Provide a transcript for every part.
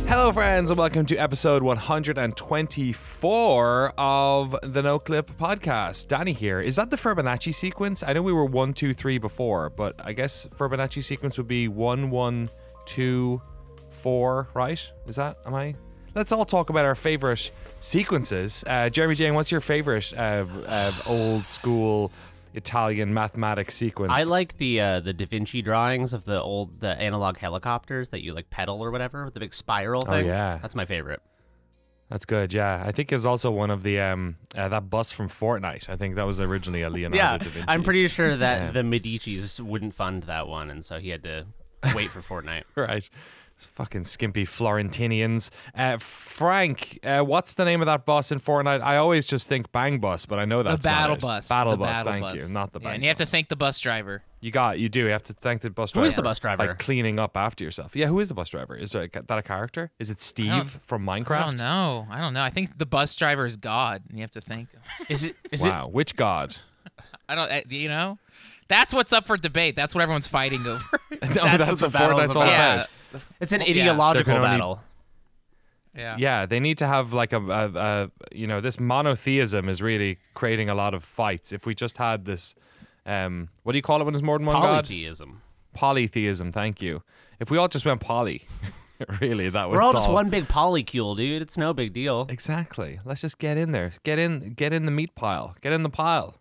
Hello friends and welcome to episode 124 of the Noclip podcast. Danny here. Is that the Fibonacci sequence? I know we were 1, 2, 3 before, but I guess Fibonacci sequence would be 1, 1, 2, 4, right? Is that, am I? Let's all talk about our favorite sequences. Jeremy Jane, what's your favorite old school Italian mathematics sequence? I like the Da Vinci drawings of the analog helicopters that you like pedal or whatever with the big spiral thing. Oh yeah, that's my favorite. That's good. Yeah, I think it's also one of the that bus from Fortnite. I think that was originally a Leonardo da Vinci. I'm pretty sure that the Medicis wouldn't fund that one, and so he had to wait for Fortnite. Right. Fucking skimpy Florentinians. Frank, what's the name of that bus in Fortnite? I always just think Bang Bus, but I know that's the battle not it. bus. Battle the bus, battle thank bus. you. Not the Bang and you have to Bus. thank the bus driver. You do. You have to thank the bus driver. Who is the bus driver? By cleaning up after yourself. Yeah, who is the bus driver? Is that a character? Is it Steve from Minecraft? I don't know. I think the bus driver is God, and you have to thank him. Wow, which god? I don't. You know, that's what's up for debate. That's what everyone's fighting over. that's what Fortnite's all about. It's an ideological battle. Yeah, they need to have like a this monotheism is really creating a lot of fights. If we just had this, what do you call it when there's more than one god? Polytheism. Polytheism, thank you. If we all just went poly, really, that would We're all solve. just one big polycule, dude. It's no big deal. Exactly. Let's just get in there. Get in the meat pile. Get in the pile.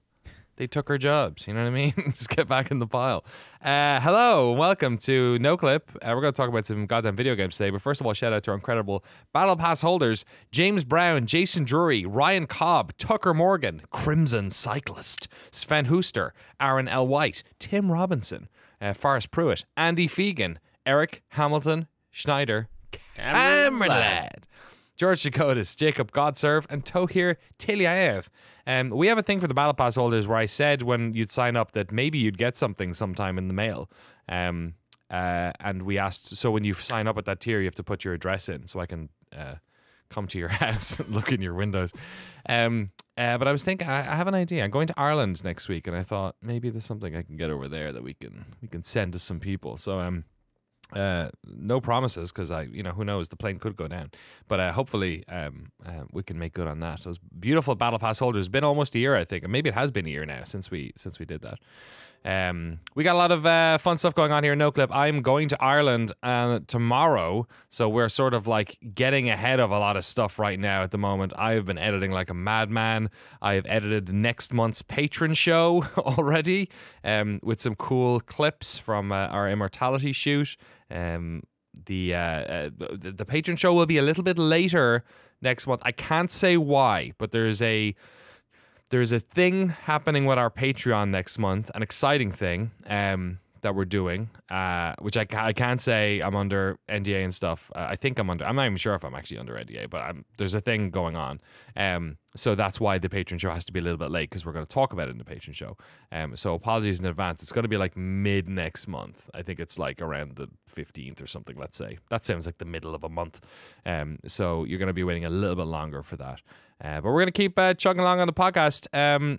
They took our jobs, you know what I mean? Just get back in the pile. Hello, welcome to Noclip. We're going to talk about some goddamn video games today, but first of all, shout out to our incredible Battle Pass holders, James Brown, Jason Drury, Ryan Cobb, Tucker Morgan, Crimson Cyclist, Sven Hooster, Aaron L. White, Tim Robinson, Forrest Pruitt, Andy Fegan, Eric Hamilton, Schneider, Cameron Ladd, George Dakotas, Jacob Godserve, and Tohir Tilyaev. We have a thing for the Battle Pass holders where I said when you'd sign up that maybe you'd get something sometime in the mail. And we asked, so when you sign up at that tier, you have to put your address in so I can come to your house and look in your windows. But I was thinking, I have an idea. I'm going to Ireland next week, and I thought maybe there's something I can get over there that we can send to some people. So no promises because who knows, the plane could go down, but hopefully we can make good on that. Those beautiful Battle Pass holders. It's been almost a year, I think, and maybe it has been a year now since we did that. We got a lot of fun stuff going on here in Noclip. I'm going to Ireland tomorrow, so we're sort of like getting ahead of a lot of stuff right now at the moment. I have been editing like a madman. I have edited next month's patron show already, with some cool clips from our Immortality shoot. The patron show will be a little bit later next month. I can't say why, but there's a thing happening with our Patreon next month, an exciting thing that we're doing, which I can't say. I'm under NDA and stuff. I think I'm not even sure if I'm actually under NDA, but there's a thing going on. So that's why the patron show has to be a little bit late, because we're going to talk about it in the patron show. So apologies in advance. It's going to be like mid next month. I think it's like around the 15th or something, let's say. That sounds like the middle of a month. So you're going to be waiting a little bit longer for that. But we're going to keep chugging along on the podcast.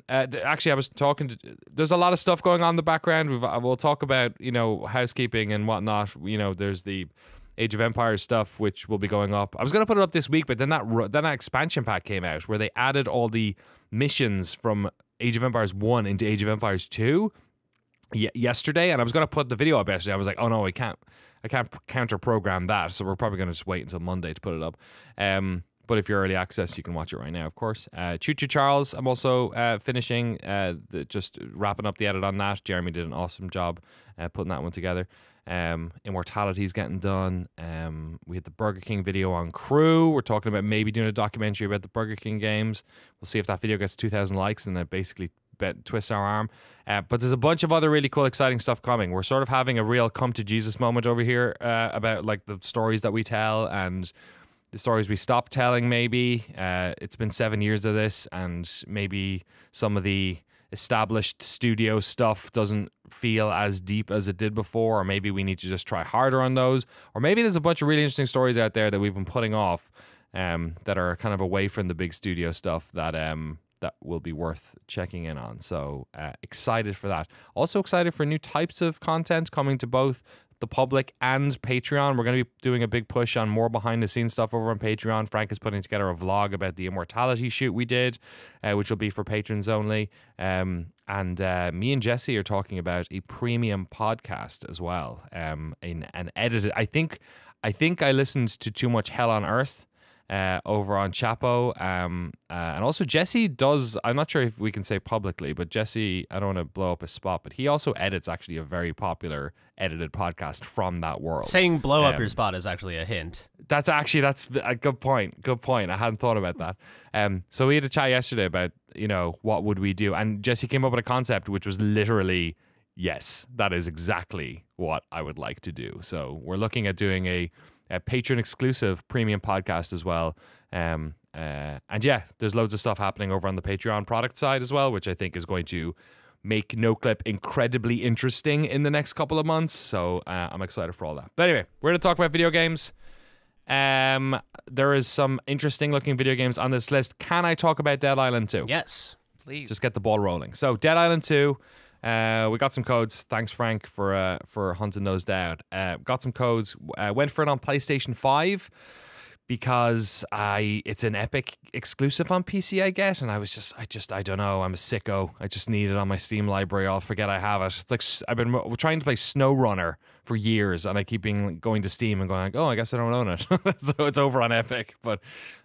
Actually, I was talking there's a lot of stuff going on in the background. We'll talk about, housekeeping and whatnot. There's the Age of Empires stuff, which will be going up. I was going to put it up this week, but then that expansion pack came out where they added all the missions from Age of Empires 1 into Age of Empires 2 yesterday, and I was going to put the video up yesterday. I was like, oh no, I can't counter program that, so we're probably going to just wait until Monday to put it up. But if you're early access, you can watch it right now, of course. Choo Choo Charles, I'm also finishing, just wrapping up the edit on that. Jeremy did an awesome job putting that one together. Immortality's getting done. We had the Burger King video on Crew. We're talking about maybe doing a documentary about the Burger King games. We'll see if that video gets 2,000 likes and that basically twists our arm. But there's a bunch of other really cool, exciting stuff coming. We're sort of having a real come to Jesus moment over here about like the stories that we tell and the stories we stopped telling, maybe. It's been 7 years of this, and maybe some of the established studio stuff doesn't feel as deep as it did before, or maybe we need to just try harder on those, or maybe there's a bunch of really interesting stories out there that we've been putting off that are kind of away from the big studio stuff that will be worth checking in on. So excited for that. Also excited for new types of content coming to both the public and Patreon. We're going to be doing a big push on more behind the scenes stuff over on Patreon. Frank is putting together a vlog about the immortality shoot we did, which will be for patrons only. And me and Jesse are talking about a premium podcast as well. An edited. I think I listened to Too Much Hell on Earth over on Chapo, and also Jesse does, I'm not sure if we can say publicly, but Jesse, I don't want to blow up his spot, but he also edits actually a very popular edited podcast from that world. Saying blow up your spot is actually a hint. That's a good point. I hadn't thought about that. So we had a chat yesterday about, what would we do, and Jesse came up with a concept which was literally, yes, that is exactly what I would like to do. So we're looking at doing a patron exclusive premium podcast as well. And yeah, there's loads of stuff happening over on the Patreon product side as well, which I think is going to make Noclip incredibly interesting in the next couple of months. So I'm excited for all that. But anyway, we're going to talk about video games. There is some interesting looking video games on this list. Can I talk about Dead Island 2? Yes. Please. Just get the ball rolling. So Dead Island 2, we got some codes. Thanks, Frank, for hunting those down. Got some codes. Went for it on PlayStation 5 because it's an Epic exclusive on PC, I get, and I don't know. I'm a sicko. I just need it on my Steam library. I'll forget I have it. It's like I've been trying to play SnowRunner for years, and I keep going to Steam and going like, oh, I guess I don't own it. So it's over on Epic, but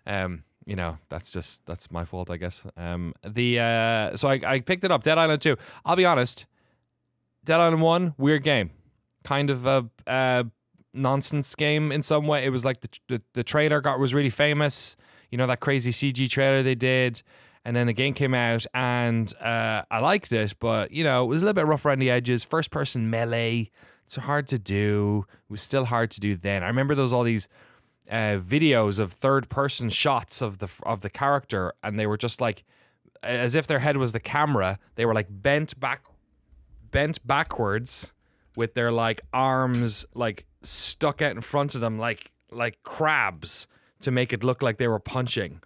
that's my fault, I guess. So I picked it up, Dead Island 2. I'll be honest, Dead Island 1, weird game. Kind of a nonsense game in some way. It was like the trailer was really famous. That crazy CG trailer they did. And then the game came out, and I liked it, but, it was a little bit rough around the edges. First-person melee, it's hard to do. It was still hard to do then. I remember there was all these videos of third-person shots of the character, and they were just like, as if their head was the camera. They were like bent backwards with their like arms like stuck out in front of them like crabs to make it look like they were punching,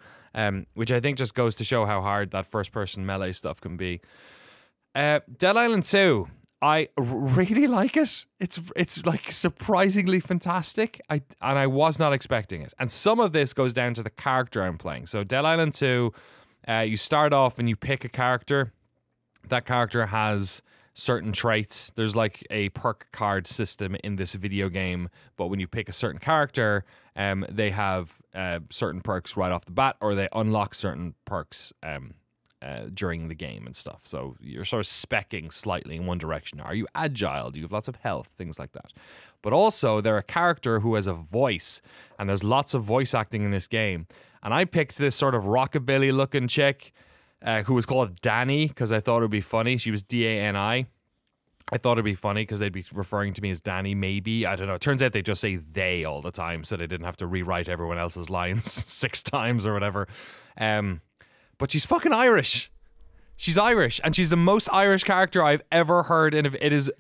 which I think just goes to show how hard that first-person melee stuff can be. Dead Island 2, I really like it. It's like surprisingly fantastic. I was not expecting it. And some of this goes down to the character I'm playing. So Dead Island 2, you start off and you pick a character. That character has certain traits. There's like a perk card system in this video game, but when you pick a certain character, they have certain perks right off the bat, or they unlock certain perks during the game and stuff. So you're sort of speccing slightly in one direction. Are you agile? Do you have lots of health? Things like that. But also, they're a character who has a voice, and there's lots of voice acting in this game. And I picked this sort of rockabilly-looking chick who was called Danny because I thought it would be funny. She was Dani. I thought it'd be funny because they'd be referring to me as Danny, maybe. I don't know. It turns out they just say they all the time, so they didn't have to rewrite everyone else's lines 6 times or whatever. But she's fucking Irish. She's Irish, and she's the most Irish character I've ever heard. And it is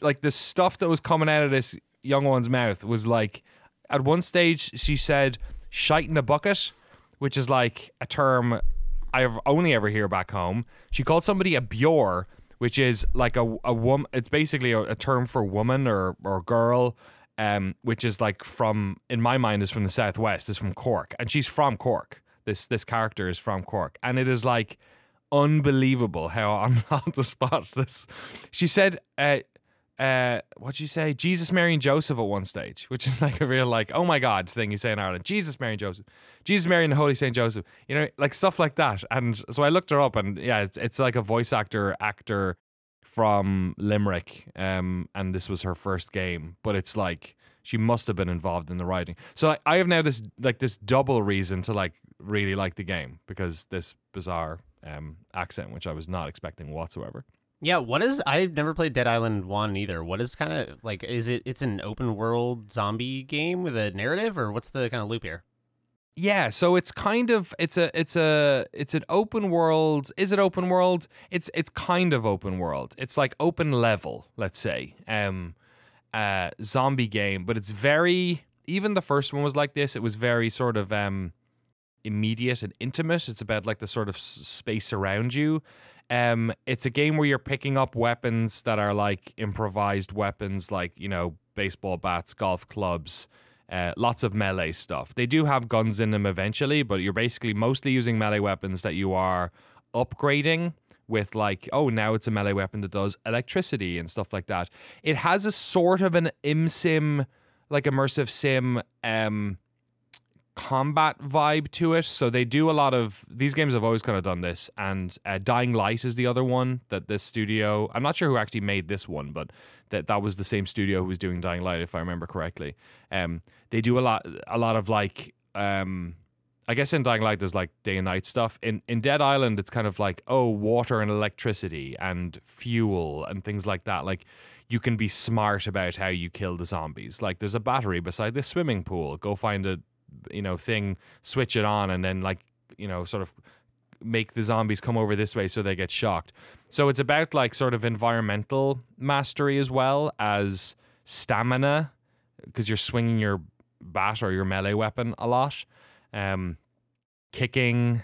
like the stuff that was coming out of this young one's mouth was like, at one stage she said "shite in the bucket," which is like a term I've only ever hear back home. She called somebody a bjor, which is like a woman. It's basically a term for woman or girl, which is like in my mind, is from the southwest. Is from Cork, and she's from Cork. This character is from Cork, and it is like unbelievable how on the spot this. She said, what'd you say? Jesus, Mary, and Joseph at one stage, which is like a real like, oh my God thing you say in Ireland. Jesus, Mary, and Joseph. Jesus, Mary, and the Holy Saint Joseph. Like stuff like that. And so I looked her up, and yeah, it's like a voice actor from Limerick, and this was her first game, but it's like she must have been involved in the writing. So like, I have now this double reason to like really like the game because this bizarre accent, which I was not expecting whatsoever. Yeah, I've never played Dead Island 1 either. What is kind of like, it's an open world zombie game with a narrative, or what's the kind of loop here? Yeah, so it's kind of it's an open world. Is it open world? It's kind of open world. It's like open level, let's say. Zombie game, but it's very, even the first one was like this. It was very sort of immediate and intimate. It's about like the sort of space around you. It's a game where you're picking up weapons that are like improvised weapons, like, baseball bats, golf clubs, lots of melee stuff. They do have guns in them eventually, but you're basically mostly using melee weapons that you are upgrading with, like, oh, now it's a melee weapon that does electricity and stuff like that. It has a sort of an sim, like immersive sim combat vibe to it. So they do a lot of, these games have always kind of done this, and Dying Light is the other one that this studio, I'm not sure who actually made this one, but that was the same studio who was doing Dying Light, if I remember correctly. They do a lot of like I guess in Dying Light there's like day and night stuff. In Dead Island it's kind of like, oh, water and electricity and fuel and things like that. Like, you can be smart about how you kill the zombies. Like, there's a battery beside this swimming pool. Go find a thing, switch it on, and then, like, sort of make the zombies come over this way so they get shocked. So it's about like sort of environmental mastery as well as stamina, because you're swinging your bat or your melee weapon a lot. Kicking,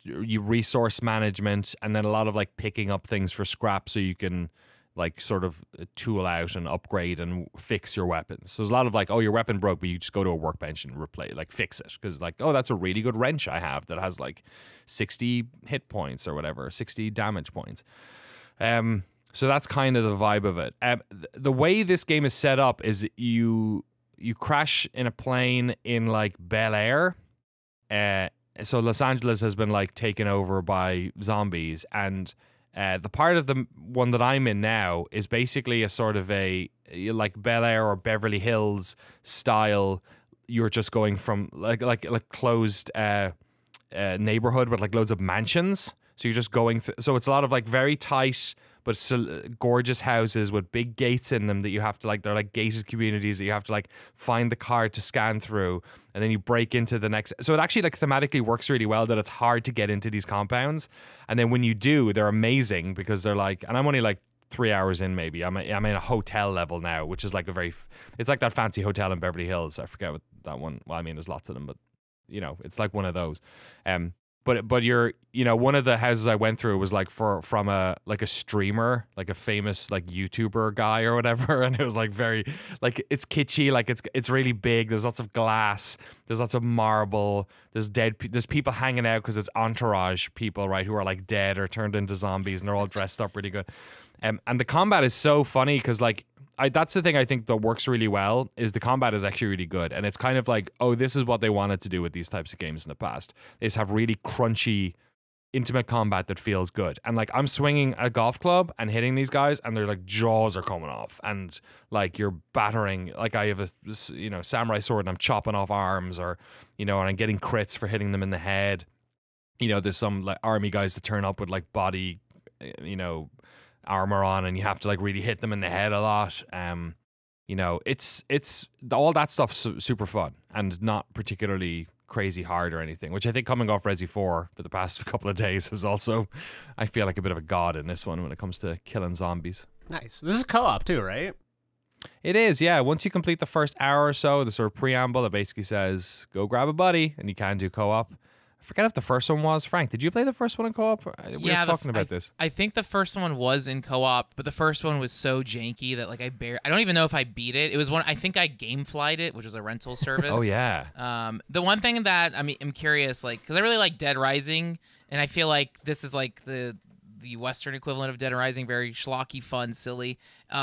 you resource management, and then a lot of like picking up things for scrap so you can like sort of tool out and upgrade and fix your weapons. So there's a lot of like, oh, your weapon broke, but you just go to a workbench and fix it, because like, oh, that's a really good wrench I have that has like 60 hit points or whatever, 60 damage points. So that's kind of the vibe of it. The way this game is set up is you crash in a plane in like Bel Air. So Los Angeles has been like taken over by zombies, and the part of the one that I'm in now is basically a sort of a like Bel Air or Beverly Hills style. You're just going from like closed neighborhood with like loads of mansions. So you're just going through. So it's a lot of like very tight but still gorgeous houses with big gates in them that you have to like, they're like gated communities that you have to like find the card to scan through, and then you break into the next. So it actually like thematically works really well that it's hard to get into these compounds, and then when you do, they're amazing because they're like, and I'm only like 3 hours in maybe. I'm in a hotel level now, which is like it's like that fancy hotel in Beverly Hills. I forget what that one. Well, I mean, there's lots of them, but it's like one of those. But you're, one of the houses I went through was like from a streamer, like a famous like YouTuber guy or whatever, and it was like very like, it's kitschy, like it's really big. There's lots of glass, there's lots of marble, there's people hanging out because it's entourage people, right, who are like dead or turned into zombies, and they're all dressed up really good. And the combat is so funny because like, that's the thing I think that works really well, is the combat is actually really good. And it's kind of like, oh, this is what they wanted to do with these types of games in the past. They just have really crunchy, intimate combat that feels good. And like, I'm swinging a golf club and hitting these guys, and their like jaws are coming off, and like you're battering, like I have a samurai sword and I'm chopping off arms, or and I'm getting crits for hitting them in the head. There's some like army guys that turn up with like body armor on, and you have to like really hit them in the head a lot. It's all that stuff's super fun and not particularly crazy hard or anything, which I think coming off Resi 4 for the past couple of days is also, I feel like a bit of a god in this one when it comes to killing zombies. Nice. This is co-op too, right? It is, yeah. Once you complete the first hour or so, the sort of preamble, it basically says go grab a buddy, and you can do co-op. I forget if the first one was. Frank, did you play the first one in co-op? We were talking about this. I think the first one was in co-op, but the first one was so janky that like I don't even know if I beat it. It was one, I think I gameflied it, which was a rental service. Oh yeah. The one thing that I'm curious, like, because I really like Dead Rising, and I feel like this is like the Western equivalent of Dead Rising, very schlocky, fun, silly.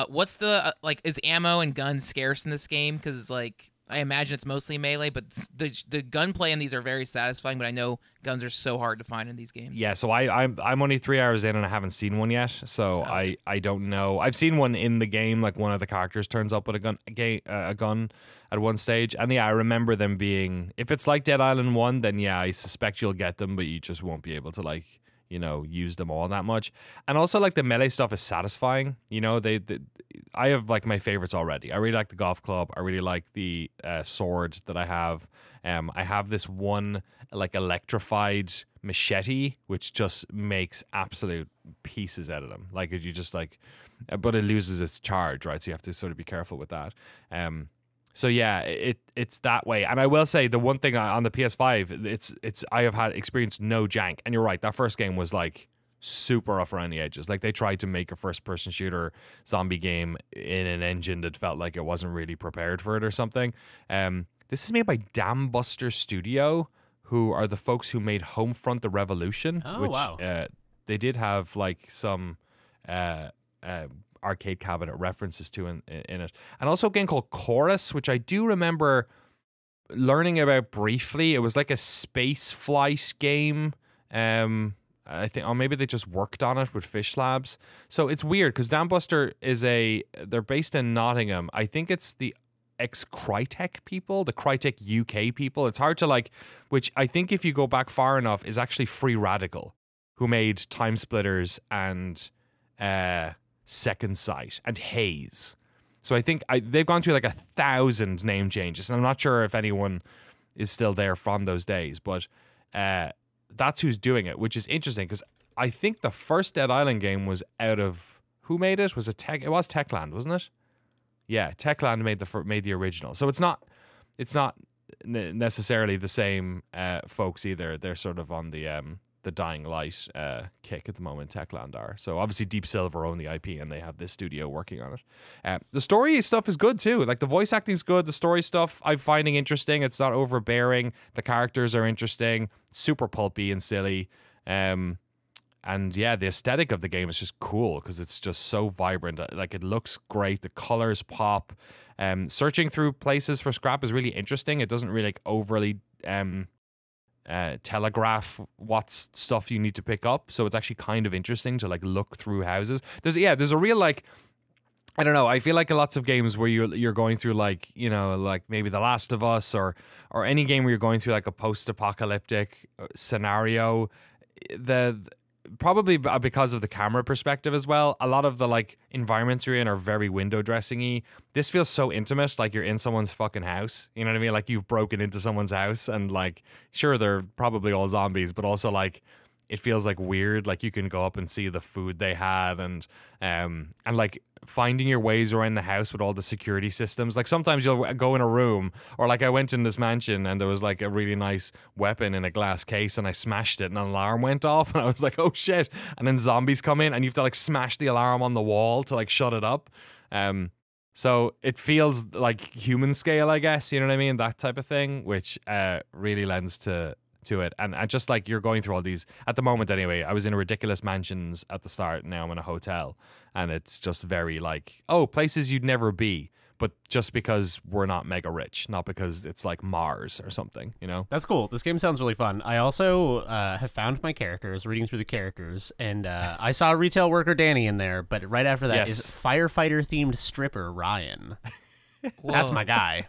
What's the is ammo and guns scarce in this game? Because like, I imagine it's mostly melee, but the gunplay in these are very satisfying. But I know guns are so hard to find in these games. Yeah, so I'm only 3 hours in and I haven't seen one yet, so I don't know. I've seen one in the game, like one of the characters turns up with a gun at one stage, and yeah, I remember them being. If it's like Dead Island 1, then yeah, I suspect you'll get them, but you just won't be able to like use them all that much. And also like the melee stuff is satisfying. I have like my favorites already. I really like the golf club. I really like the sword that I have. I have this one like electrified machete, which just makes absolute pieces out of them. Like you just like, but it loses its charge, right? So you have to sort of be careful with that. So yeah, it's that way. And I will say the one thing on the PS5, it's I have had experienced no jank. And you're right, that first game was like super rough around the edges. Like they tried to make a first-person shooter zombie game in an engine that felt like it wasn't really prepared for it or something. This is made by Dambuster Studio, who are the folks who made Homefront: The Revolution. Oh, which, wow. They did have like some arcade cabinet references to in it, and also a game called Chorus, which I do remember learning about briefly. It was like a space flight game. I think, or maybe they just worked on it with Fish Labs. So it's weird because Dambuster they're based in Nottingham. I think it's the ex-Crytek people, the Crytek UK people. It's hard to like, which I think if you go back far enough is actually Free Radical, who made Time Splitters and Second Sight and Haze. So I think they've gone through like 1,000 name changes, and I'm not sure if anyone is still there from those days, but that's who's doing it, which is interesting because I think the first Dead Island game was out of, who made it? Was it It was Techland, wasn't it? Yeah, Techland made the original. So it's not necessarily the same folks either. They're sort of on the Dying Light kick at the moment. Techland are. So obviously Deep Silver own the IP and they have this studio working on it. The story stuff is good too. Like the voice acting's good. The story stuff I'm finding interesting. It's not overbearing. The characters are interesting. Super pulpy and silly. And yeah, the aesthetic of the game is just cool because it's just so vibrant. Like it looks great. The colors pop. Searching through places for scrap is really interesting. It doesn't really like overly telegraph what's stuff you need to pick up. So it's actually kind of interesting to like look through houses. There's a real like, I don't know. I feel like lots of games where you're going through like, you know, like maybe The Last of Us or any game where you're going through like a post-apocalyptic scenario. Probably because of the camera perspective as well. A lot of the like environments you're in are very window dressing-y. This feels so intimate, like you're in someone's fucking house. You know what I mean? Like you've broken into someone's house and like, sure, they're probably all zombies, but also like it feels like weird. Like you can go up and see the food they had and like finding your ways around the house with all the security systems. Like sometimes you'll go in a room, or like I went in this mansion and there was like a really nice weapon in a glass case and I smashed it and an alarm went off and I was like, oh shit. And then zombies come in and you have to like smash the alarm on the wall to like shut it up. So it feels like human scale, I guess, you know what I mean? That type of thing, which really lends to it. And just like you're going through all these at the moment anyway. I was in a ridiculous mansions at the start. Now I'm in a hotel and it's just very like, oh, places you'd never be, but just because we're not mega rich, not because it's like Mars or something, you know? That's cool. This game sounds really fun. I also have found my characters, reading through the characters, and I saw retail worker Danny in there, but right after that is firefighter-themed stripper Ryan. That's my guy.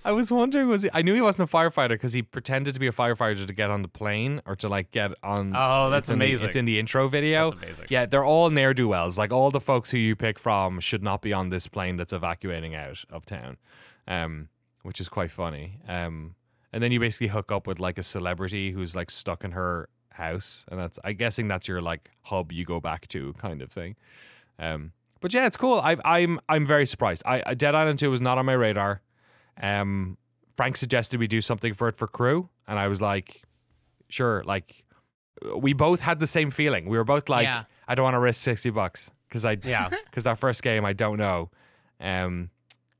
I was wondering, I knew he wasn't a firefighter because he pretended to be a firefighter to get on the plane or to like get on. Oh, that's amazing. It's in the intro video. That's amazing. Yeah, they're all ne'er-do-wells. Like all the folks who you pick from should not be on this plane that's evacuating out of town, which is quite funny. And then you basically hook up with like a celebrity who's like stuck in her house. And I'm guessing that's your like hub you go back to kind of thing. But yeah, it's cool. I'm very surprised. Dead Island 2 was not on my radar. Frank suggested we do something for it for crew, and I was like, sure. Like, we both had the same feeling. We were both like, yeah. I don't want to risk $60 because that first game I don't know, and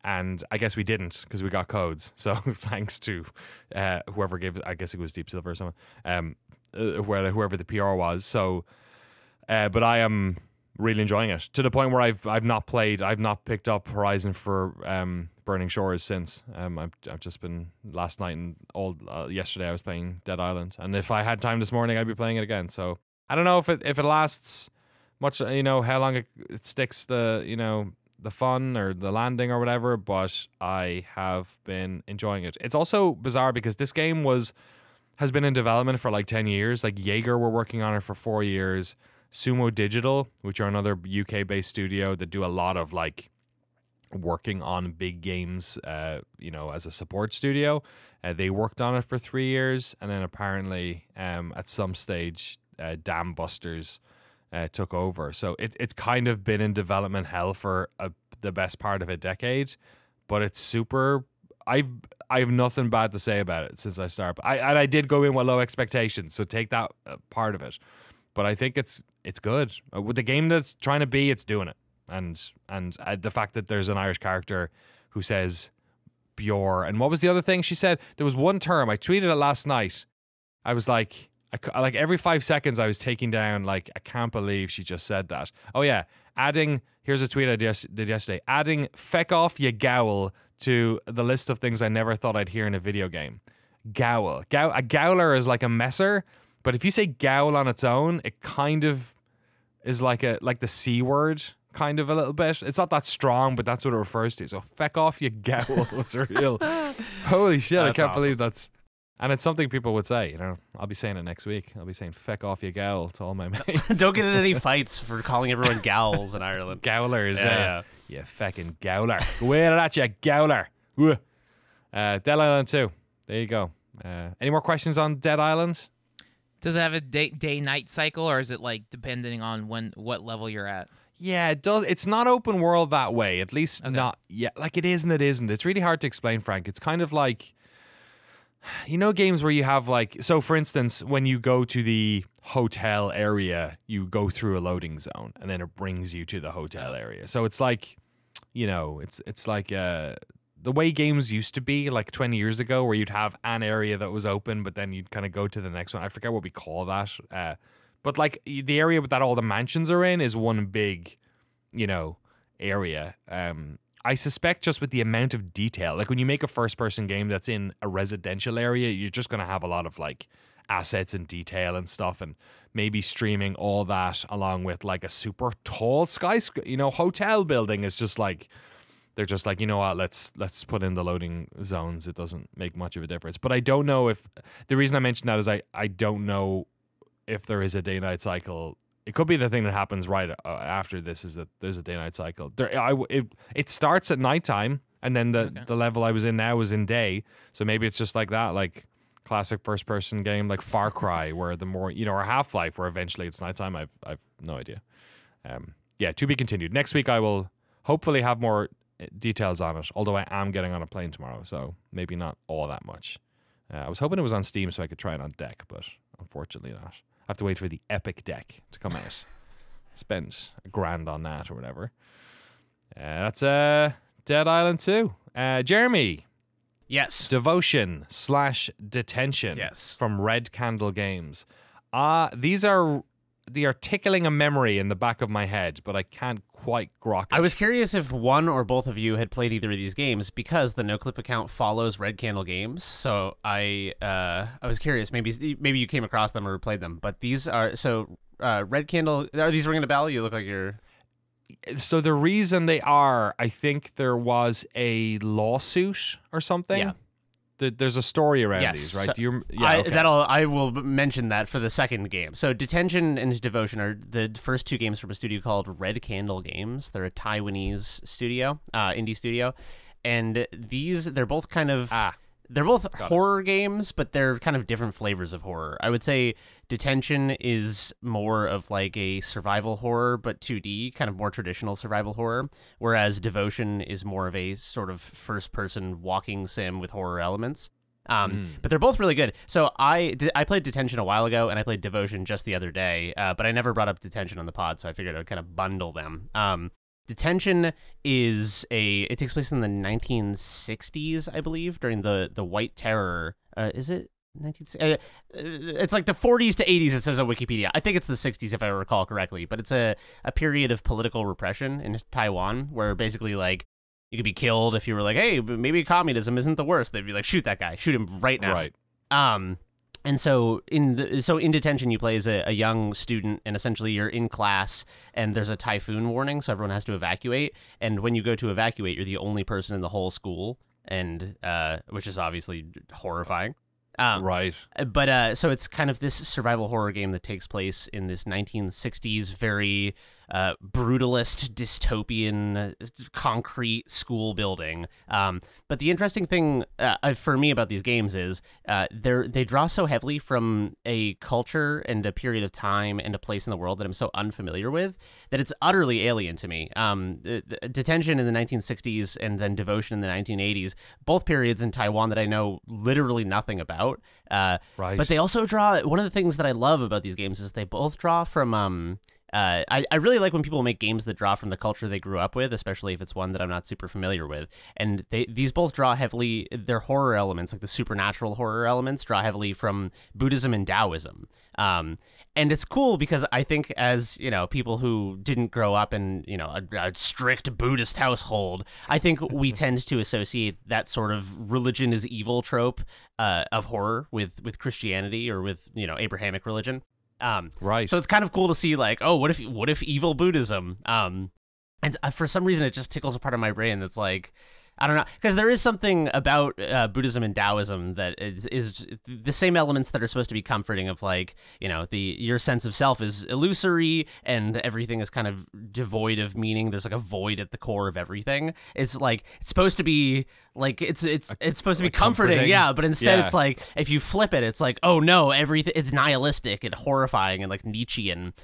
I guess we didn't because we got codes. So thanks to whoever gave it, I guess it was Deep Silver or someone, whoever the PR was. So, but I am really enjoying it to the point where I've not picked up Horizon for Burning Shores since. I've just been last night and yesterday I was playing Dead Island, and if I had time this morning I'd be playing it again. So I don't know if it lasts much, you know, how long it sticks, the, you know, the fun or the landing or whatever, but I have been enjoying it. It's also bizarre because this game has been in development for like 10 years. Like Jaeger were working on it for 4 years. Sumo Digital, which are another UK-based studio that do a lot of like working on big games, you know, as a support studio. They worked on it for 3 years, and then apparently at some stage, Dam Busters took over. So it's kind of been in development hell for the best part of a decade, but it's super. I have nothing bad to say about it since I started. I did go in with low expectations, so take that part of it. but I think it's good. With the game that's trying to be, it's doing it. And the fact that there's an Irish character who says Bjor, and what was the other thing she said? There was one term, I tweeted it last night. I was like, like every 5 seconds I was taking down, like, I can't believe she just said that. Oh yeah, here's a tweet I did yesterday, adding "feck off you gowl" to the list of things I never thought I'd hear in a video game. Gowl. A gowler is like a messer, but if you say gowl on its own, it kind of is like the C word, kind of a little bit. It's not that strong, but that's what it refers to. So feck off you gowl was real. Holy shit, I can't believe that's... And it's something people would say, you know. I'll be saying it next week. I'll be saying "feck off you gowl" to all my mates. Don't get in any fights for calling everyone gowls in Ireland. Gowlers, yeah. You fucking gowler. Go in at you, gowler. Dead Island 2. There you go. Any more questions on Dead Island? Does it have a day-night cycle, or is it like depending on what level you're at? Yeah, it does. It's not open world that way. At least not yet. Like, it is and it isn't. It's really hard to explain, Frank. It's kind of like, you know, games where you have like, so for instance, when you go to the hotel area, you go through a loading zone and then it brings you to the hotel area. So it's like, you know, it's like the way games used to be like 20 years ago, where you'd have an area that was open, but then you'd kind of go to the next one. I forget what we call that. But like the area that all the mansions are in is one big, you know, area. I suspect just with the amount of detail, like when you make a first-person game that's in a residential area, you're just going to have a lot of like assets and detail and stuff, and maybe streaming all that along with like a super tall skyscraper, you know, hotel building is just like, they're just like, you know what, let's put in the loading zones. It doesn't make much of a difference. But I don't know if, the reason I mentioned that is I don't know if there is a day-night cycle. It could be the thing that happens right after this, is that there's a day-night cycle. It starts at nighttime, and then the level I was in now was in day. So maybe it's just like that, like classic first-person game, like Far Cry, where the more, you know, or Half-Life, where eventually it's nighttime. I've no idea. Yeah, to be continued. Next week I will hopefully have more details on it, although I am getting on a plane tomorrow, so maybe not all that much. I was hoping it was on Steam so I could try it on deck, but unfortunately not. I have to wait for the Epic deck to come out. Spend $1,000 on that or whatever. That's Dead Island 2. Jeremy. Yes. Devotion / Detention. Yes. From Red Candle Games. They are tickling a memory in the back of my head, but I can't quite grok it. I was curious if one or both of you had played either of these games, because the Noclip account follows Red Candle Games. So I was curious. Maybe you came across them or played them. But these are Red Candle. Are these ringing a bell? You look like you're. So the reason they are, I think there was a lawsuit or something. Yeah. There's a story around these, right? So, I will mention that for the second game. So Detention and Devotion are the first two games from a studio called Red Candle Games. They're a Taiwanese studio, indie studio, and they're both kind of they're both horror games, but they're kind of different flavors of horror. I would say Detention is more of like a survival horror, but 2D, kind of more traditional survival horror, whereas Devotion is more of a sort of first-person walking sim with horror elements. But they're both really good. So I played Detention a while ago, and I played Devotion just the other day, but I never brought up Detention on the pod, so I figured I'd kind of bundle them. Detention it takes place in the 1960s, I believe, during the White Terror. Is it 1960s? It's like the 40s to 80s, it says on Wikipedia. I think it's the 60s, if I recall correctly. But it's a period of political repression in Taiwan, where basically, like, you could be killed if you were like, hey, maybe communism isn't the worst. They'd be like, shoot that guy. Shoot him right now. Right. And so in Detention, you play as a young student, and essentially you're in class, and there's a typhoon warning, so everyone has to evacuate. And when you go to evacuate, you're the only person in the whole school, and which is obviously horrifying. Right. But so it's kind of this survival horror game that takes place in this 1960s, very brutalist dystopian concrete school building. But the interesting thing for me about these games is they draw so heavily from a culture and a period of time and a place in the world that I'm so unfamiliar with that it's utterly alien to me. Detention in the 1960s and then Devotion in the 1980s, both periods in Taiwan that I know literally nothing about. Right. But they also draw, one of the things that I love about these games is they both draw from I really like when people make games that draw from the culture they grew up with, especially if it's one that I'm not super familiar with. And these both draw heavily, their horror elements, like the supernatural horror elements, draw heavily from Buddhism and Taoism. And it's cool because I think as, people who didn't grow up in, a strict Buddhist household, I think we tend to associate that sort of religion is evil trope of horror with Christianity or with, Abrahamic religion. Right. So it's kind of cool to see like, oh, what if evil Buddhism? And for some reason, it just tickles a part of my brain that's like, I don't know, because there is something about Buddhism and Taoism that is the same elements that are supposed to be comforting of like, your sense of self is illusory and everything is kind of devoid of meaning. There's like a void at the core of everything. It's like, it's supposed to be like, it's supposed to be comforting. Yeah. But instead it's like, if you flip it, it's like, oh no, everything, it's nihilistic and horrifying and like Nietzschean.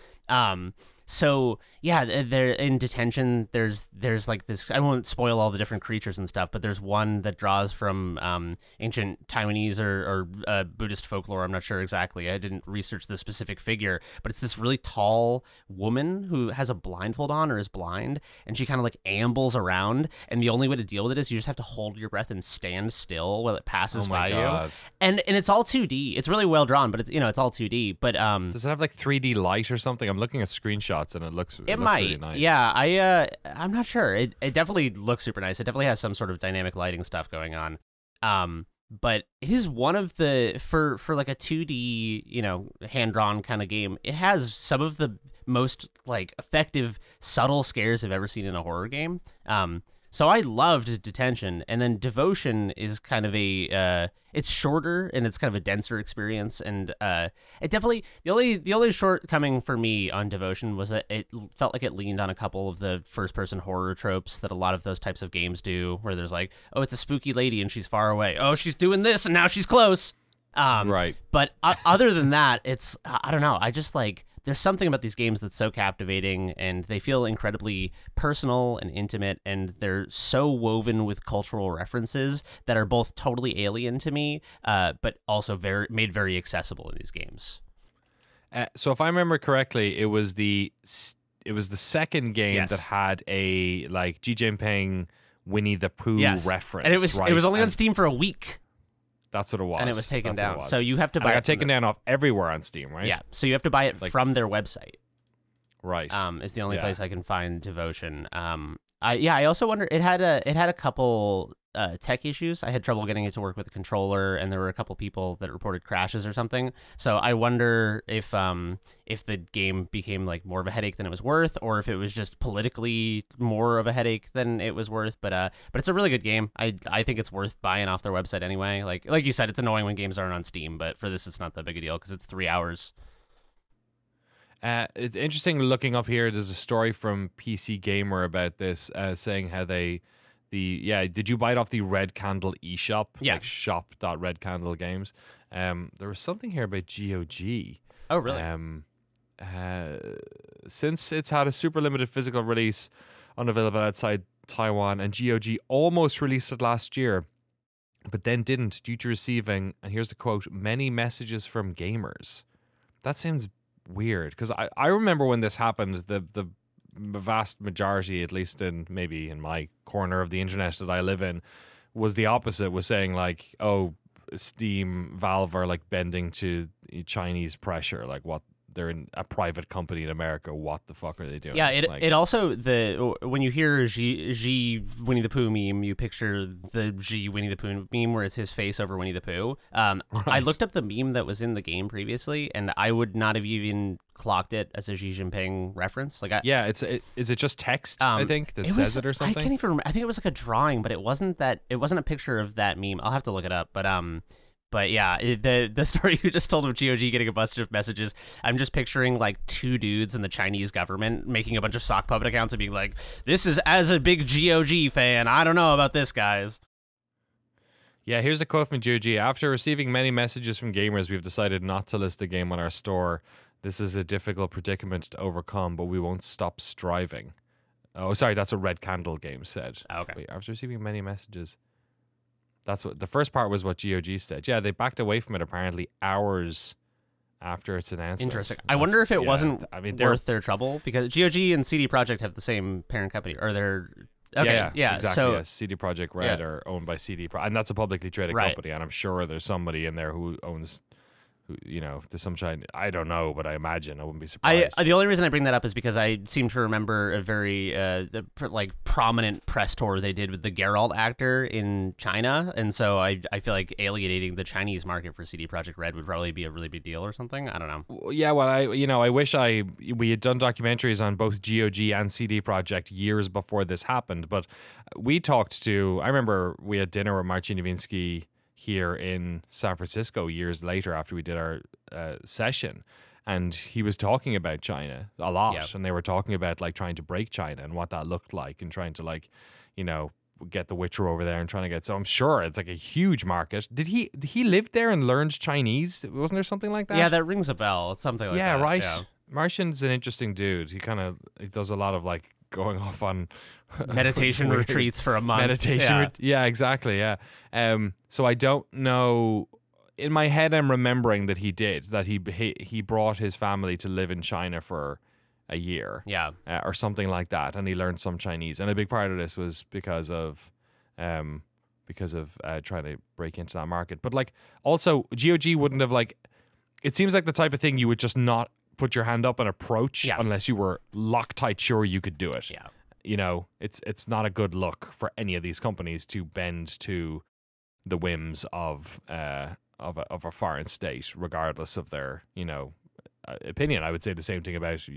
So yeah, there in Detention, there's like this. I won't spoil all the different creatures and stuff, but there's one that draws from ancient Taiwanese or Buddhist folklore. I'm not sure exactly. I didn't research the specific figure, but it's this really tall woman who has a blindfold on or is blind, and she kind of like ambles around. And the only way to deal with it is you just have to hold your breath and stand still while it passes by you. And it's all 2D. It's really well drawn, but it's it's all 2D. But does it have like 3D light or something? I'm looking at screenshots and it looks might. Really nice. Yeah, I'm not sure. It definitely looks super nice. It definitely has some sort of dynamic lighting stuff going on. But it is one of the for like a 2D, hand-drawn kind of game. It has some of the most like effective subtle scares I've ever seen in a horror game. So I loved Detention, and then Devotion is kind of it's shorter and it's kind of a denser experience, and it definitely the only shortcoming for me on Devotion was that it felt like it leaned on a couple of the first person horror tropes that a lot of those types of games do, where there's like, oh, it's a spooky lady and she's far away, oh, she's doing this and now she's close. Right. But other than that, it's I don't know. I just like. There's something about these games that's so captivating, and they feel incredibly personal and intimate, and they're so woven with cultural references that are both totally alien to me, but also made very accessible in these games. So if I remember correctly, it was the second game that had a like Xi Jinping Winnie the Pooh reference, and it was only on Steam for a week. That's what it was. And it was taken down. So you have to buy it. It got taken down off everywhere on Steam, right? Yeah. So you have to buy it from their website. Right. Is the only place I can find Devotion. I also wonder, it had a couple tech issues. I had trouble getting it to work with the controller, and there were a couple people that reported crashes or something. So I wonder if the game became like more of a headache than it was worth, or if it was just politically more of a headache than it was worth. But it's a really good game. I think it's worth buying off their website anyway. Like you said, it's annoying when games aren't on Steam, but for this, it's not that big a deal because it's 3 hours. It's interesting looking up here. There's a story from PC Gamer about this, saying how did you buy it off the Red Candle eShop? Yeah. Like shop.redcandlegames. There was something here about GOG. Oh, really? Since it's had a super limited physical release unavailable outside Taiwan, and GOG almost released it last year, but then didn't due to receiving, and here's the quote, many messages from gamers. That sounds weird, because I remember when this happened, the vast majority, at least in my corner of the internet that I live in, was the opposite, was saying like, oh, Steam, Valve are like bending to Chinese pressure, like what, they're in a private company in America, what the fuck are they doing? Yeah, it also, when you hear Xi Winnie the Pooh meme, you picture the Xi Winnie the Pooh meme where it's his face over Winnie the Pooh. Right. I looked up the meme that was in the game previously, and I would not have even clocked it as a Xi Jinping reference. Like, is it just text? I think that says it or something. I can't even remember. I think it was like a drawing, but it wasn't a picture of that meme. I'll have to look it up, but But yeah, the story you just told of GOG getting a bunch of messages, I'm just picturing like two dudes in the Chinese government making a bunch of sock puppet accounts and being like, this is as a big GOG fan, I don't know about this, guys. Yeah, here's a quote from GOG. After receiving many messages from gamers, we've decided not to list the game on our store. This is a difficult predicament to overcome, but we won't stop striving. Oh, sorry, that's what Red Candle Games said. Okay. Wait, after receiving many messages... That's what the first part was. What GOG said. Yeah, they backed away from it apparently hours after its announcement. Interesting. I wonder if it wasn't worth their trouble, because GOG and CD Projekt have the same parent company, or they're okay. Yeah, exactly. So yes. CD Projekt Red are owned by and that's a publicly traded company, and I'm sure there's somebody in there who owns. There's some Chinese. I don't know, but I imagine I wouldn't be surprised. The only reason I bring that up is because I seem to remember a very prominent press tour they did with the Geralt actor in China, and so I feel like alienating the Chinese market for CD Projekt Red would probably be a really big deal or something. I don't know. Yeah, well, I wish we had done documentaries on both GOG and CD Projekt years before this happened, but we talked to. I remember we had dinner with Marcin Nowinski here in San Francisco years later after we did our session, and he was talking about China a lot, and they were talking about like trying to break China and what that looked like, and trying to get The Witcher over there and trying to get. So I'm sure it's like a huge market. Did he live there and learned Chinese? Wasn't there something like that? Yeah, that rings a bell. It's something like that. Yeah, right. Yeah. Martian's an interesting dude. He does a lot of like going off on meditation retreats for a month. Yeah, exactly. Yeah. So I don't know. In my head, I'm remembering that he brought his family to live in China for a year. Yeah. Or something like that, and he learned some Chinese. And a big part of this was because of trying to break into that market. But like, also, GOG wouldn't have like. It seems like the type of thing you would just not put your hand up and approach unless you were Loctite sure you could do it. Yeah. It's not a good look for any of these companies to bend to the whims of a foreign state, regardless of their opinion. I would say the same thing about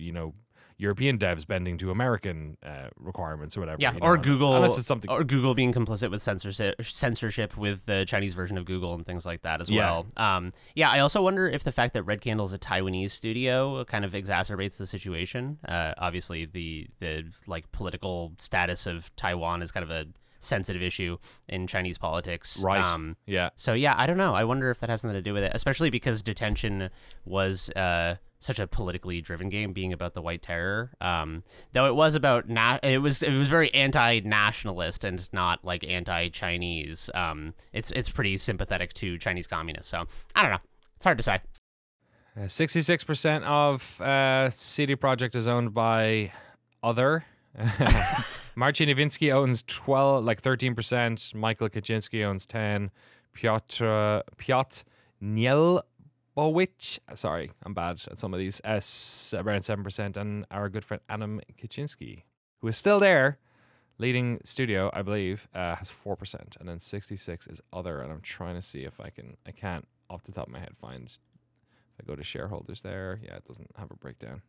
European devs bending to American requirements or whatever. Yeah, or Google, unless it's something, or Google being complicit with censorship with the Chinese version of Google and things like that as well. Yeah, I also wonder if the fact that Red Candle is a Taiwanese studio kind of exacerbates the situation. Obviously, the like political status of Taiwan is kind of a sensitive issue in Chinese politics. Right. So yeah, I don't know. I wonder if that has something to do with it, especially because Detention was such a politically driven game, being about the White Terror. Though it was about it was very anti-nationalist and not like anti-Chinese. It's pretty sympathetic to Chinese communists. So I don't know. It's hard to say. 66% of CD Projekt is owned by other. Marcin Nowinski owns 13%. Michael Kaczynski owns 10%. Piotr Nielbowicz, sorry, I'm bad at some of these, around 7%, and our good friend Adam Kaczynski, who is still there, leading studio, I believe, has 4%, and then 66 is other, and I'm trying to see if I can't off the top of my head find, if I go to shareholders there, yeah, it doesn't have a breakdown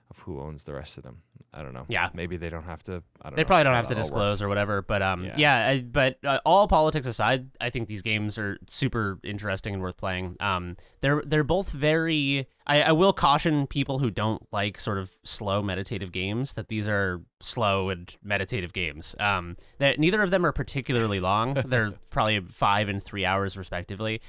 of who owns the rest of them. I don't know. Yeah. Maybe they don't have to. They probably don't have to disclose or whatever. But but all politics aside, I think these games are super interesting and worth playing. They're both very. I will caution people who don't like sort of slow meditative games that these are slow and meditative games. That neither of them are particularly long. They're probably 5 and 3 hours respectively.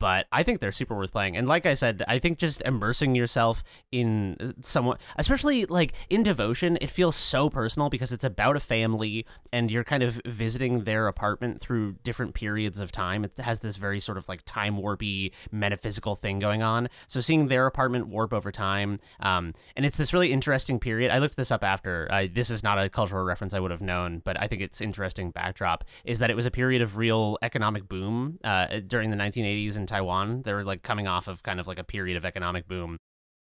But I think they're super worth playing. And like I said, I think just immersing yourself in someone, especially like in Devotion, it feels so personal because it's about a family and you're kind of visiting their apartment through different periods of time. It has this very sort of like time warpy metaphysical thing going on. So seeing their apartment warp over time, and it's this really interesting period. I looked this up after. This is not a cultural reference I would have known, but I think it's interesting backdrop is that it was a period of real economic boom during the 1980s in Taiwan. They were like coming off of kind of like a period of economic boom.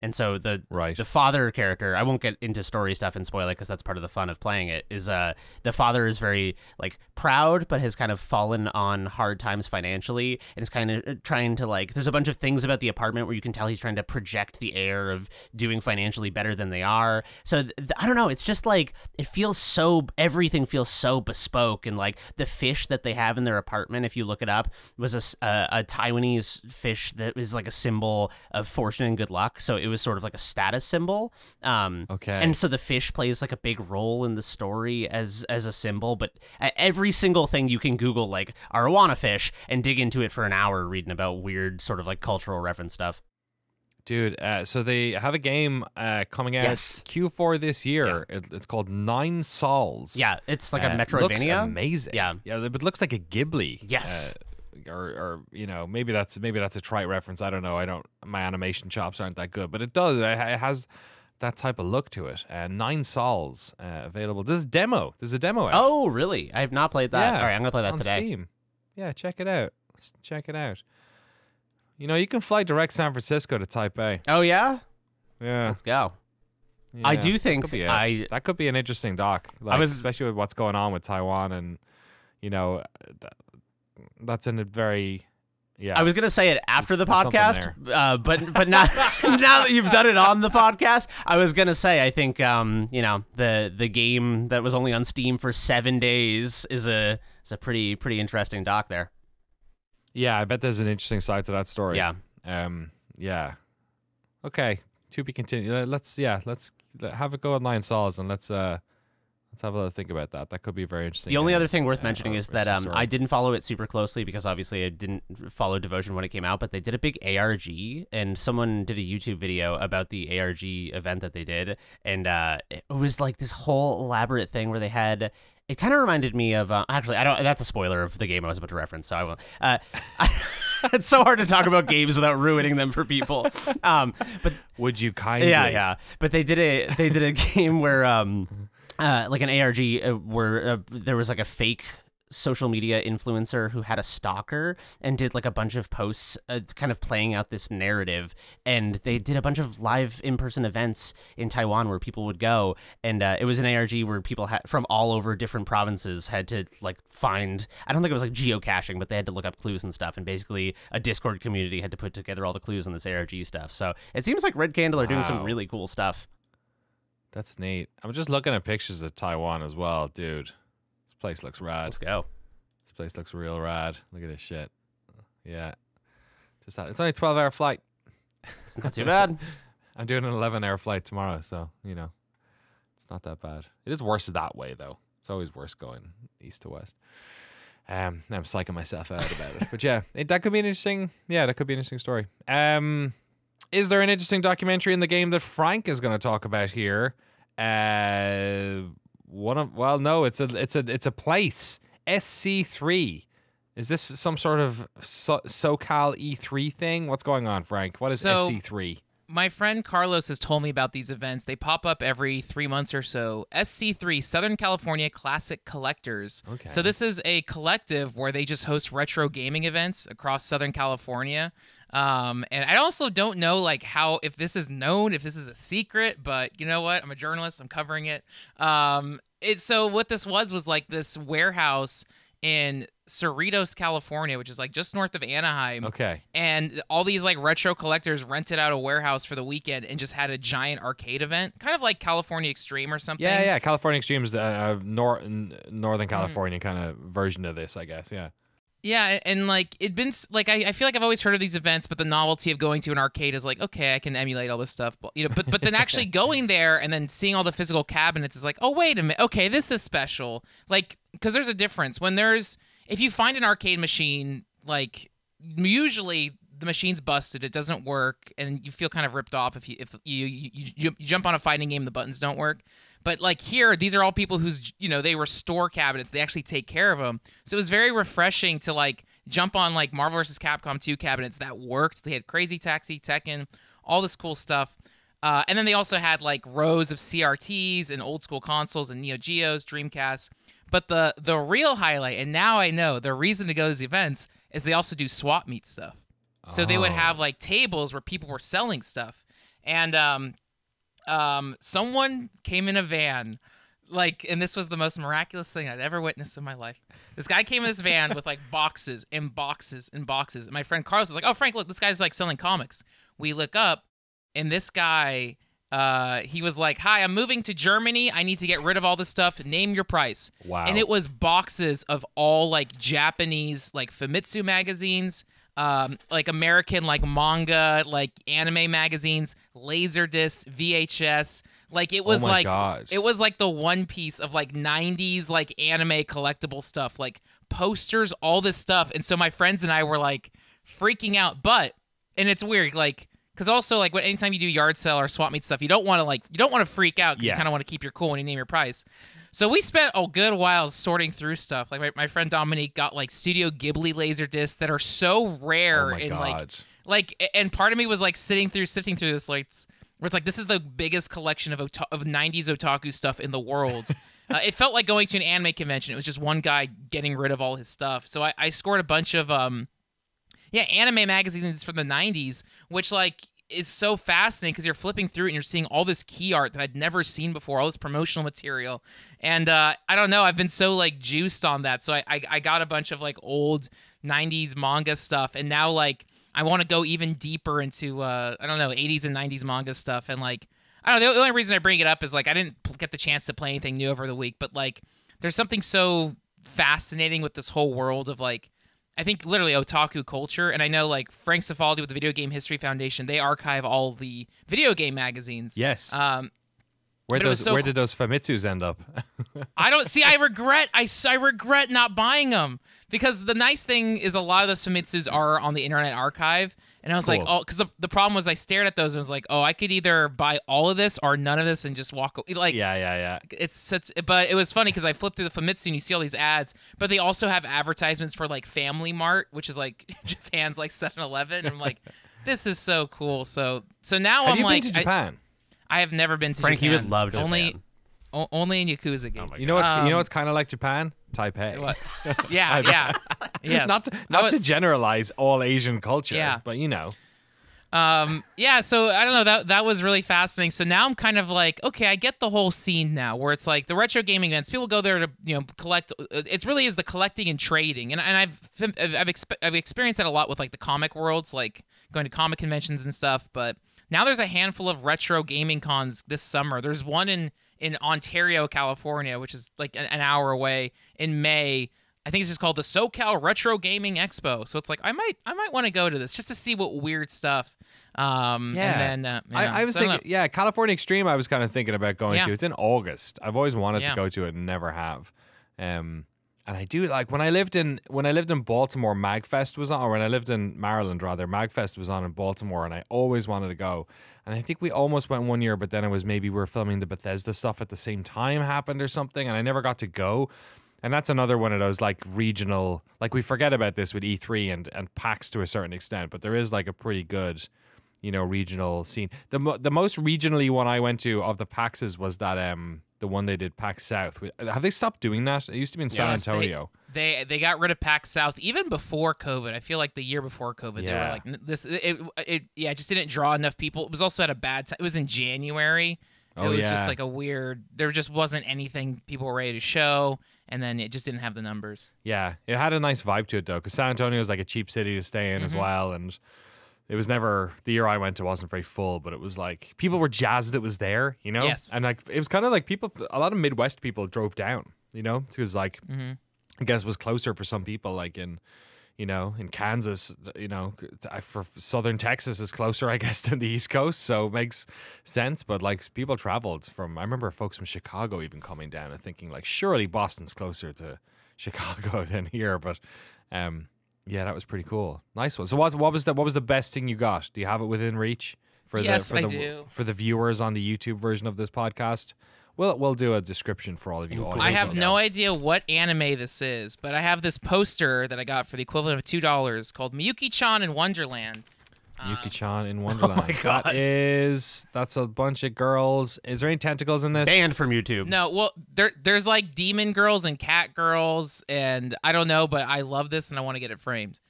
And so the Right. the father character, I won't get into story stuff and spoil it because that's part of the fun of playing it, is the father is very like proud but has kind of fallen on hard times financially and is kind of trying to like, there's a bunch of things about the apartment where you can tell he's trying to project the air of doing financially better than they are. So I don't know, it's just like, it feels so, everything feels so bespoke, and like the fish that they have in their apartment, if you look it up, was a Taiwanese fish that is like a symbol of fortune and good luck. So it was sort of like a status symbol. Okay. And so the fish plays like a big role in the story as a symbol, but every single thing you can Google like arowana fish and dig into it for an hour reading about weird sort of like cultural reference stuff. Dude, so they have a game coming out Q4 this year. Yeah. It's called Nine Sols. Yeah, it's like a Looks Metroidvania. amazing. Yeah. Yeah, but it looks like a Ghibli. Yes. Or you know, maybe that's a trite reference. I don't know. My animation chops aren't that good, but it does. It has that type of look to it. Nine Sols available. There's a demo out. Oh, really? I have not played that. Yeah, All right, I'm gonna play that on today. Steam. Yeah, check it out. Check it out. You know, you can fly direct San Francisco to Taipei. Oh yeah, Yeah, let's go. yeah. I do think that could be an interesting doc. Like, especially with what's going on with Taiwan, and you know, that's in a very. Yeah. I was gonna say it after the There's something podcast, but not now that you've done it on the podcast. I was gonna say I think you know, the game that was only on Steam for 7 days is a pretty interesting doc there. Yeah, I bet there's an interesting side to that story. Yeah. Yeah. Okay. To be continued. Let's have it go with Nine Sols, and let's have a think about that. That could be very interesting. The only other thing worth mentioning is that story. I didn't follow it super closely because obviously I didn't follow Devotion when it came out, but they did a big ARG, and someone did a YouTube video about the ARG event that they did, and it was like this whole elaborate thing where they had. It kind of reminded me of actually, I don't. That's a spoiler of the game I was about to reference, so I won't. It's so hard to talk about games without ruining them for people. But would you kindly? Yeah. But they did a game where like an ARG where there was like a fake social media influencer who had a stalker and did like a bunch of posts kind of playing out this narrative, and they did a bunch of live in-person events in Taiwan where people would go, and it was an ARG where people from all over different provinces had to like find, I don't think it was like geocaching, but they had to look up clues and stuff, and basically a Discord community had to put together all the clues on this ARG stuff. So it seems like Red Candle are doing some really cool stuff. That's neat. I'm just looking at pictures of Taiwan as well, dude. This place looks rad. Let's go. This place looks real rad. Look at this shit. Yeah. Just that. It's only a 12-hour flight. It's not too bad. I'm doing an 11-hour flight tomorrow, so, you know, it's not that bad. It is worse that way, though. It's always worse going east to west. I'm psyching myself out about it. But yeah, that could be an interesting story. Is there an interesting documentary in the game that Frank is going to talk about here? No, it's a place. SC3. Is this some sort of SoCal E3 thing? What's going on, Frank? What is SC3? My friend Carlos has told me about these events. They pop up every 3 months or so. SC3, Southern California Classic Collectors. Okay. So this is a collective where they just host retro gaming events across Southern California. And I also don't know like if this is known, if this is a secret, but you know what? I'm a journalist. I'm covering it. So what this was like this warehouse in Cerritos, California, which is like just north of Anaheim. Okay. And all these like retro collectors rented out a warehouse for the weekend and just had a giant arcade event, kind of like California Extreme or something. Yeah. California Extreme is the Northern California kind of version of this, I guess. Yeah. Yeah, and like it'd been like I feel like I've always heard of these events, but the novelty of going to an arcade is like, okay, I can emulate all this stuff, but but then actually going there and then seeing all the physical cabinets is like, oh wait a minute, okay, this is special. Like, because there's a difference if you find an arcade machine, like usually the machine's busted, it doesn't work, and you feel kind of ripped off if you jump on a fighting game, the buttons don't work. But like here, these are all people who's, they restore cabinets. They actually take care of them. So it was very refreshing to like jump on like Marvel vs. Capcom 2 cabinets that worked. They had Crazy Taxi, Tekken, all this cool stuff. And then they also had like rows of CRTs and old school consoles and Neo Geos, Dreamcasts. But the real highlight, and now I know the reason to go to these events, is they also do swap meet stuff. So they would have like tables where people were selling stuff. And someone came in a van, like, and this was the most miraculous thing I'd ever witnessed in my life. This guy came in this van with like boxes and boxes and boxes. And my friend Carlos was like, "Oh, Frank, look, this guy's like selling comics." We look up, and this guy, he was like, "Hi, I'm moving to Germany. I need to get rid of all this stuff. Name your price." Wow. And it was boxes of all like Japanese like Famitsu magazines, like American like manga, like anime magazines, Laserdisc, VHS. Like it was it was like the One Piece of like 90s like anime collectible stuff, like posters, all this stuff. And so my friends and I were like freaking out. And it's weird, like, because also like anytime you do yard sale or swap meet stuff, you don't want to freak out because you kind of want to keep your cool when you name your price. So we spent a good while sorting through stuff. Like my friend Dominique got like Studio Ghibli laser discs that are so rare and like and part of me was like sifting through this like where it's like this is the biggest collection of 90s otaku stuff in the world. It felt like going to an anime convention. It was just one guy getting rid of all his stuff. So I scored a bunch of anime magazines from the 90s, which like is so fascinating because you're flipping through it and you're seeing all this key art that I'd never seen before, all this promotional material. And I don't know, I've been so like juiced on that. So I got a bunch of like old 90s manga stuff, and now like I want to go even deeper into I don't know, 80s and 90s manga stuff. And like I don't know, the only reason I bring it up is like I didn't get the chance to play anything new over the week, but like there's something so fascinating with this whole world of like I think literally otaku culture. And I know like Frank Cifaldi with the Video Game History Foundation, they archive all the video game magazines. Yes. Where did those Famitsus end up? I don't see. I regret not buying them, because the nice thing is a lot of those Famitsus are on the Internet Archive, and I was like, oh, because the problem was I stared at those and was like, oh, I could either buy all of this or none of this and just walk away. Like, yeah. It's such, but it was funny because I flipped through the Famitsu and you see all these ads, but they also have advertisements for like Family Mart, which is like Japan's like 7-Eleven. And I'm like, this is so cool. So now Have I'm you like, been to Japan? I have never been to Frank, Japan. you would love Japan. Only in Yakuza games. Oh you know what's kind of like Japan? Taipei. What? Yeah. Yes. Not to generalize all Asian culture, but you know. So I don't know, that was really fascinating. So now I'm kind of like, okay, I get the whole scene now, where it's like the retro gaming events, people go there to, you know, collect. It really is the collecting and trading, and I've experienced that a lot with like the comic worlds, like going to comic conventions and stuff. But now there's a handful of retro gaming cons this summer. There's one in Ontario, California, which is like an hour away, in May. I think it's just called the SoCal Retro Gaming Expo. So it's like I might want to go to this just to see what weird stuff. And then I was thinking, California Extreme. I was kind of thinking about going to. It's in August. I've always wanted to go to it and never have. And I do like when I lived in Baltimore, MagFest was on, or when I lived in Maryland rather, MagFest was on in Baltimore, and I always wanted to go. And I think we almost went one year, but then it was maybe we were filming the Bethesda stuff at the same time happened or something, and I never got to go. And that's another one of those like regional, like we forget about this with E3 and PAX to a certain extent, but there is like a pretty good, you know, regional scene. The most regionally one I went to of the PAXs was that the one they did PAX South. Have they stopped doing that? It used to be in San Antonio. They got rid of PAX South even before COVID. I feel like the year before COVID, they were like this. It just didn't draw enough people. It was also at a bad time. It was in January. It was just like a weird. There just wasn't anything people were ready to show. And then it just didn't have the numbers. Yeah, it had a nice vibe to it, though, because San Antonio is like a cheap city to stay in as well. And it was never, the year I went to wasn't very full, but it was like, people were jazzed it was there, you know? Yes. And like, it was kind of like a lot of Midwest people drove down, you know? Because like, I guess it was closer for some people, like in Kansas, you know, for southern Texas is closer, I guess, than the East Coast, so it makes sense. But like people traveled from, I remember folks from Chicago even coming down and thinking like, surely Boston's closer to Chicago than here. But that was pretty cool. Nice one. So what was the best thing you got? Do you have it within reach I do. For the viewers on the YouTube version of this podcast? We'll do a description for all of you. I have no idea what anime this is, but I have this poster that I got for the equivalent of $2 called Miyuki-chan in Wonderland. Miyuki-chan in Wonderland. Oh my gosh. That's a bunch of girls. Is there any tentacles in this? Banned from YouTube. No, well, there's like demon girls and cat girls, and I don't know, but I love this and I want to get it framed.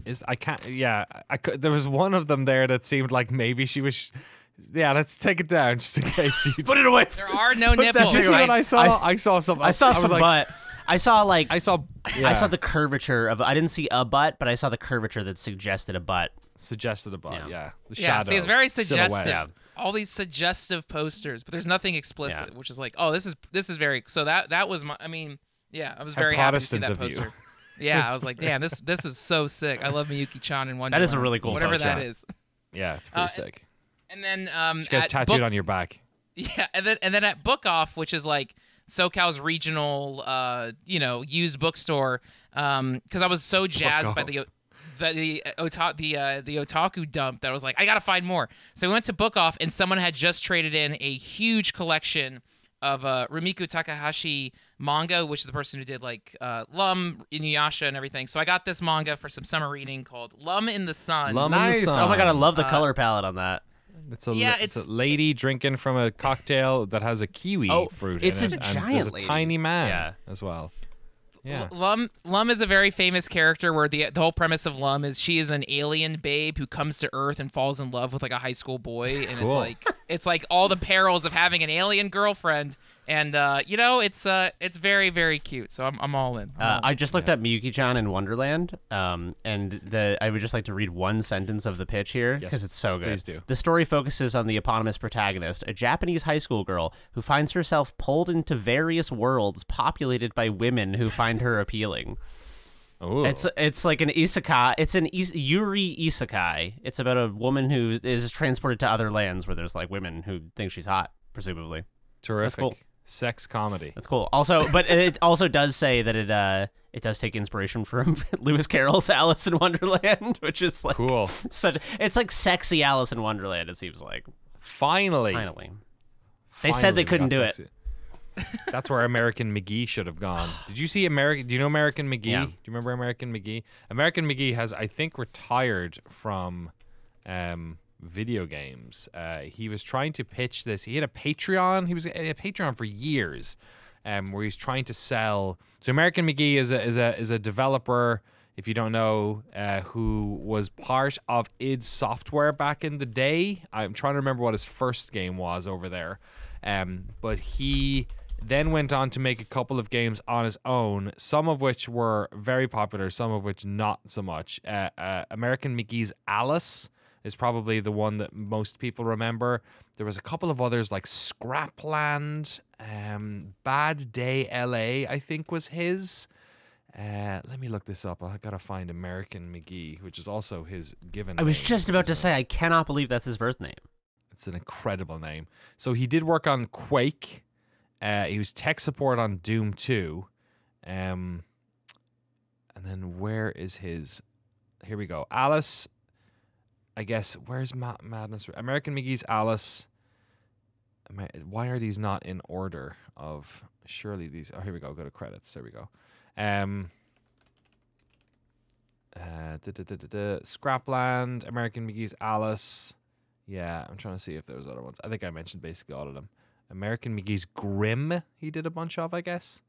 Is I can't. Yeah, I could, there was one of them there that seemed like maybe she was. Yeah, let's take it down just in case you put it away. There are no nipples. Did you see what I saw? I saw some. I saw some like, butt. I saw yeah. the curvature of. I didn't see a butt, but I saw the curvature that suggested a butt. Suggested a butt. Yeah. The Yeah, shadow. see, it's very suggestive. Silhouette. All these suggestive posters, but there's nothing explicit, which is like, oh, this is very. So that was my. I mean, yeah, I was very happy to see that poster. Yeah, I was like, damn, this is so sick. I love Miyuki-chan in Wonderland. That is a really cool whatever poster. that is. Yeah, it's pretty sick. And then you get tattooed on your back. Yeah, and then at Book Off, which is like SoCal's regional, used bookstore, because I was so jazzed by the otaku dump that I was like, I gotta find more. So we went to Book Off, and someone had just traded in a huge collection of Rumiko Takahashi manga, which is the person who did like Lum, Inuyasha, and everything. So I got this manga for some summer reading called Lum in the Sun. Nice. Oh my god, I love the color palette on that. It's a lady drinking from a cocktail that has a kiwi fruit it's in a it. giant and there's a lady. tiny man as well. Yeah. Lum is a very famous character where the whole premise of Lum is she is an alien babe who comes to Earth and falls in love with like a high school boy, and it's like all the perils of having an alien girlfriend, and it's very, very cute. So I'm all in. I just looked up Miyuki-chan in Wonderland, and I would just like to read one sentence of the pitch here because it's so good. Please do. The story focuses on the eponymous protagonist, a Japanese high school girl who finds herself pulled into various worlds populated by women who find her appealing. Ooh. It's like an isekai. It's an Yuri isekai. It's about a woman who is transported to other lands where there's like women who think she's hot, presumably. Terrific. That's cool. Sex comedy. That's cool. Also, but it also does say that it does take inspiration from Lewis Carroll's Alice in Wonderland, which is like cool. It's like sexy Alice in Wonderland. It seems like finally. They said they couldn't do sexy. it. That's where American McGee should have gone. Did you see American? Do you know American McGee? Yeah. Do you remember American McGee? American McGee has, I think, retired from video games. He was trying to pitch this. He had a Patreon. He was a Patreon for years, where he's trying to sell. So American McGee is a developer. If you don't know, who was part of id Software back in the day. I'm trying to remember what his first game was over there, but he then went on to make a couple of games on his own, some of which were very popular, some of which not so much. American McGee's Alice is probably the one that most people remember. There was a couple of others like Scrapland, Bad Day LA, I think was his. Let me look this up. I gotta find American McGee, which is also his given name. I was just about to say, I cannot believe that's his birth name. It's an incredible name. So he did work on Quake. He was tech support on Doom 2. And then where is his... Here we go. Alice... I guess, where's Madness? American McGee's Alice. Why are these not in order of... Surely these... Oh, here we go. Go to credits. There we go. Scrapland, American McGee's Alice. Yeah, I'm trying to see if there's other ones. I think I mentioned basically all of them. American McGee's Grimm, he did a bunch of, I guess.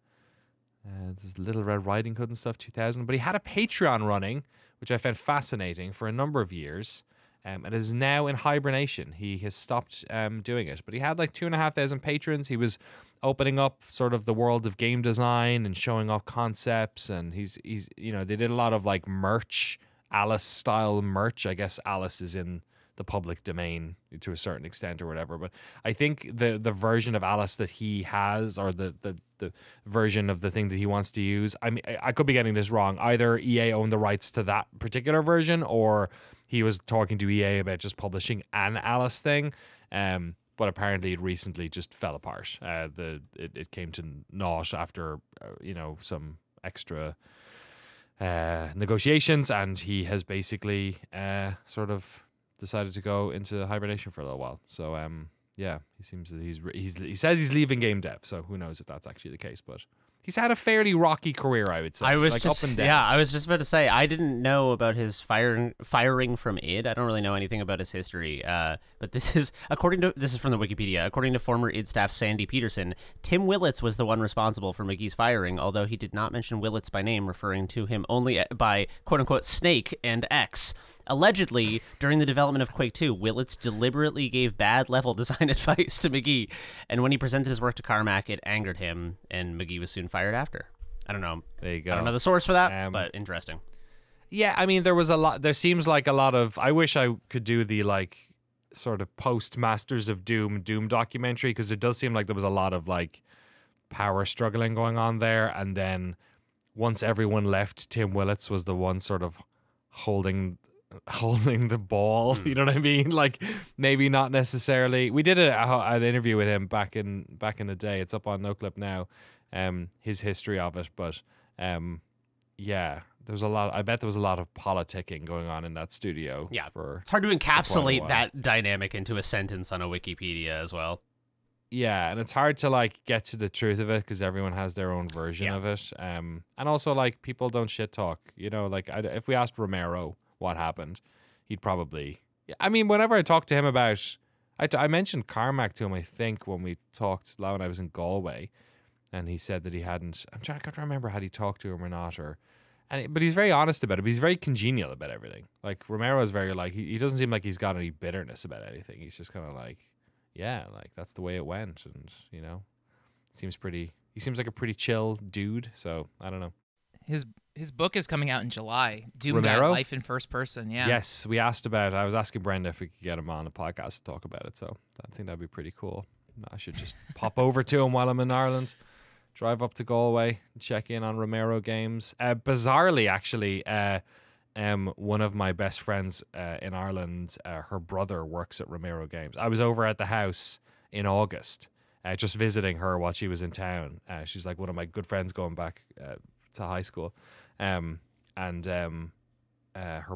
There's Little Red Riding Hood and stuff, 2000. But he had a Patreon running, which I found fascinating, for a number of years. And is now in hibernation. He has stopped doing it. But he had like 2,500 patrons. He was opening up sort of the world of game design and showing off concepts. And he's they did a lot of like merch, Alice style merch. I guess Alice is in the public domain to a certain extent or whatever. But I think the version of Alice that he has, or the version of the thing that he wants to use, I mean, I could be getting this wrong. Either EA owned the rights to that particular version, or he was talking to EA about just publishing an Alice thing. But apparently it recently just fell apart. It came to naught after some extra negotiations, and he has basically sort of decided to go into hibernation for a little while. So yeah, he seems that he says he's leaving game dev. So who knows if that's actually the case? But he's had a fairly rocky career, I would say. I was like just, up and down. yeah, I was just about to say, I didn't know about his firing from id. I don't really know anything about his history. But this is from the Wikipedia. According to former id staff Sandy Peterson, Tim Willits was the one responsible for McGee's firing, although he did not mention Willits by name, referring to him only by quote unquote Snake and X. Allegedly, during the development of Quake 2, Willits deliberately gave bad level design advice to McGee, and when he presented his work to Carmack, it angered him, and McGee was soon fired after. I don't know. There you go. I don't know the source for that, but interesting. Yeah, I mean, there seems like a lot of, I wish I could do the like sort of post Masters of Doom documentary, because it does seem like there was a lot of like power struggling going on there, and then once everyone left, Tim Willits was the one sort of holding the ball. You know what I mean? Like, maybe not necessarily. We did an interview with him back in the day. It's up on Noclip now. His history of it, but yeah, there was a lot. I bet there was a lot of politicking going on in that studio. Yeah, for it's hard to encapsulate that dynamic into a sentence on a Wikipedia as well. Yeah, and it's hard to like get to the truth of it because everyone has their own version of it. And also like people don't shit talk. You know, like if we asked Romero what happened, he'd probably. I mean, whenever I talked to him about, I mentioned Carmack to him. I think when we talked when I was in Galway, and he said that he hadn't. I can't remember had he talked to him or not, but he's very honest about it. But he's very congenial about everything. Like Romero is very like he doesn't seem like he's got any bitterness about anything. He's just kind of like, yeah, like that's the way it went, and you know, he seems like a pretty chill dude. So I don't know. His book is coming out in July. Doom Romero? Guy, Life in First Person. Yeah. Yes, I was asking Brenda if we could get him on the podcast to talk about it. So I think that'd be pretty cool. I should just pop over to him while I'm in Ireland. Drive up to Galway and check in on Romero games. Bizarrely, actually, one of my best friends in Ireland, her brother works at Romero Games. I was over at the house in August, just visiting her while she was in town. She's like one of my good friends going back to high school. Her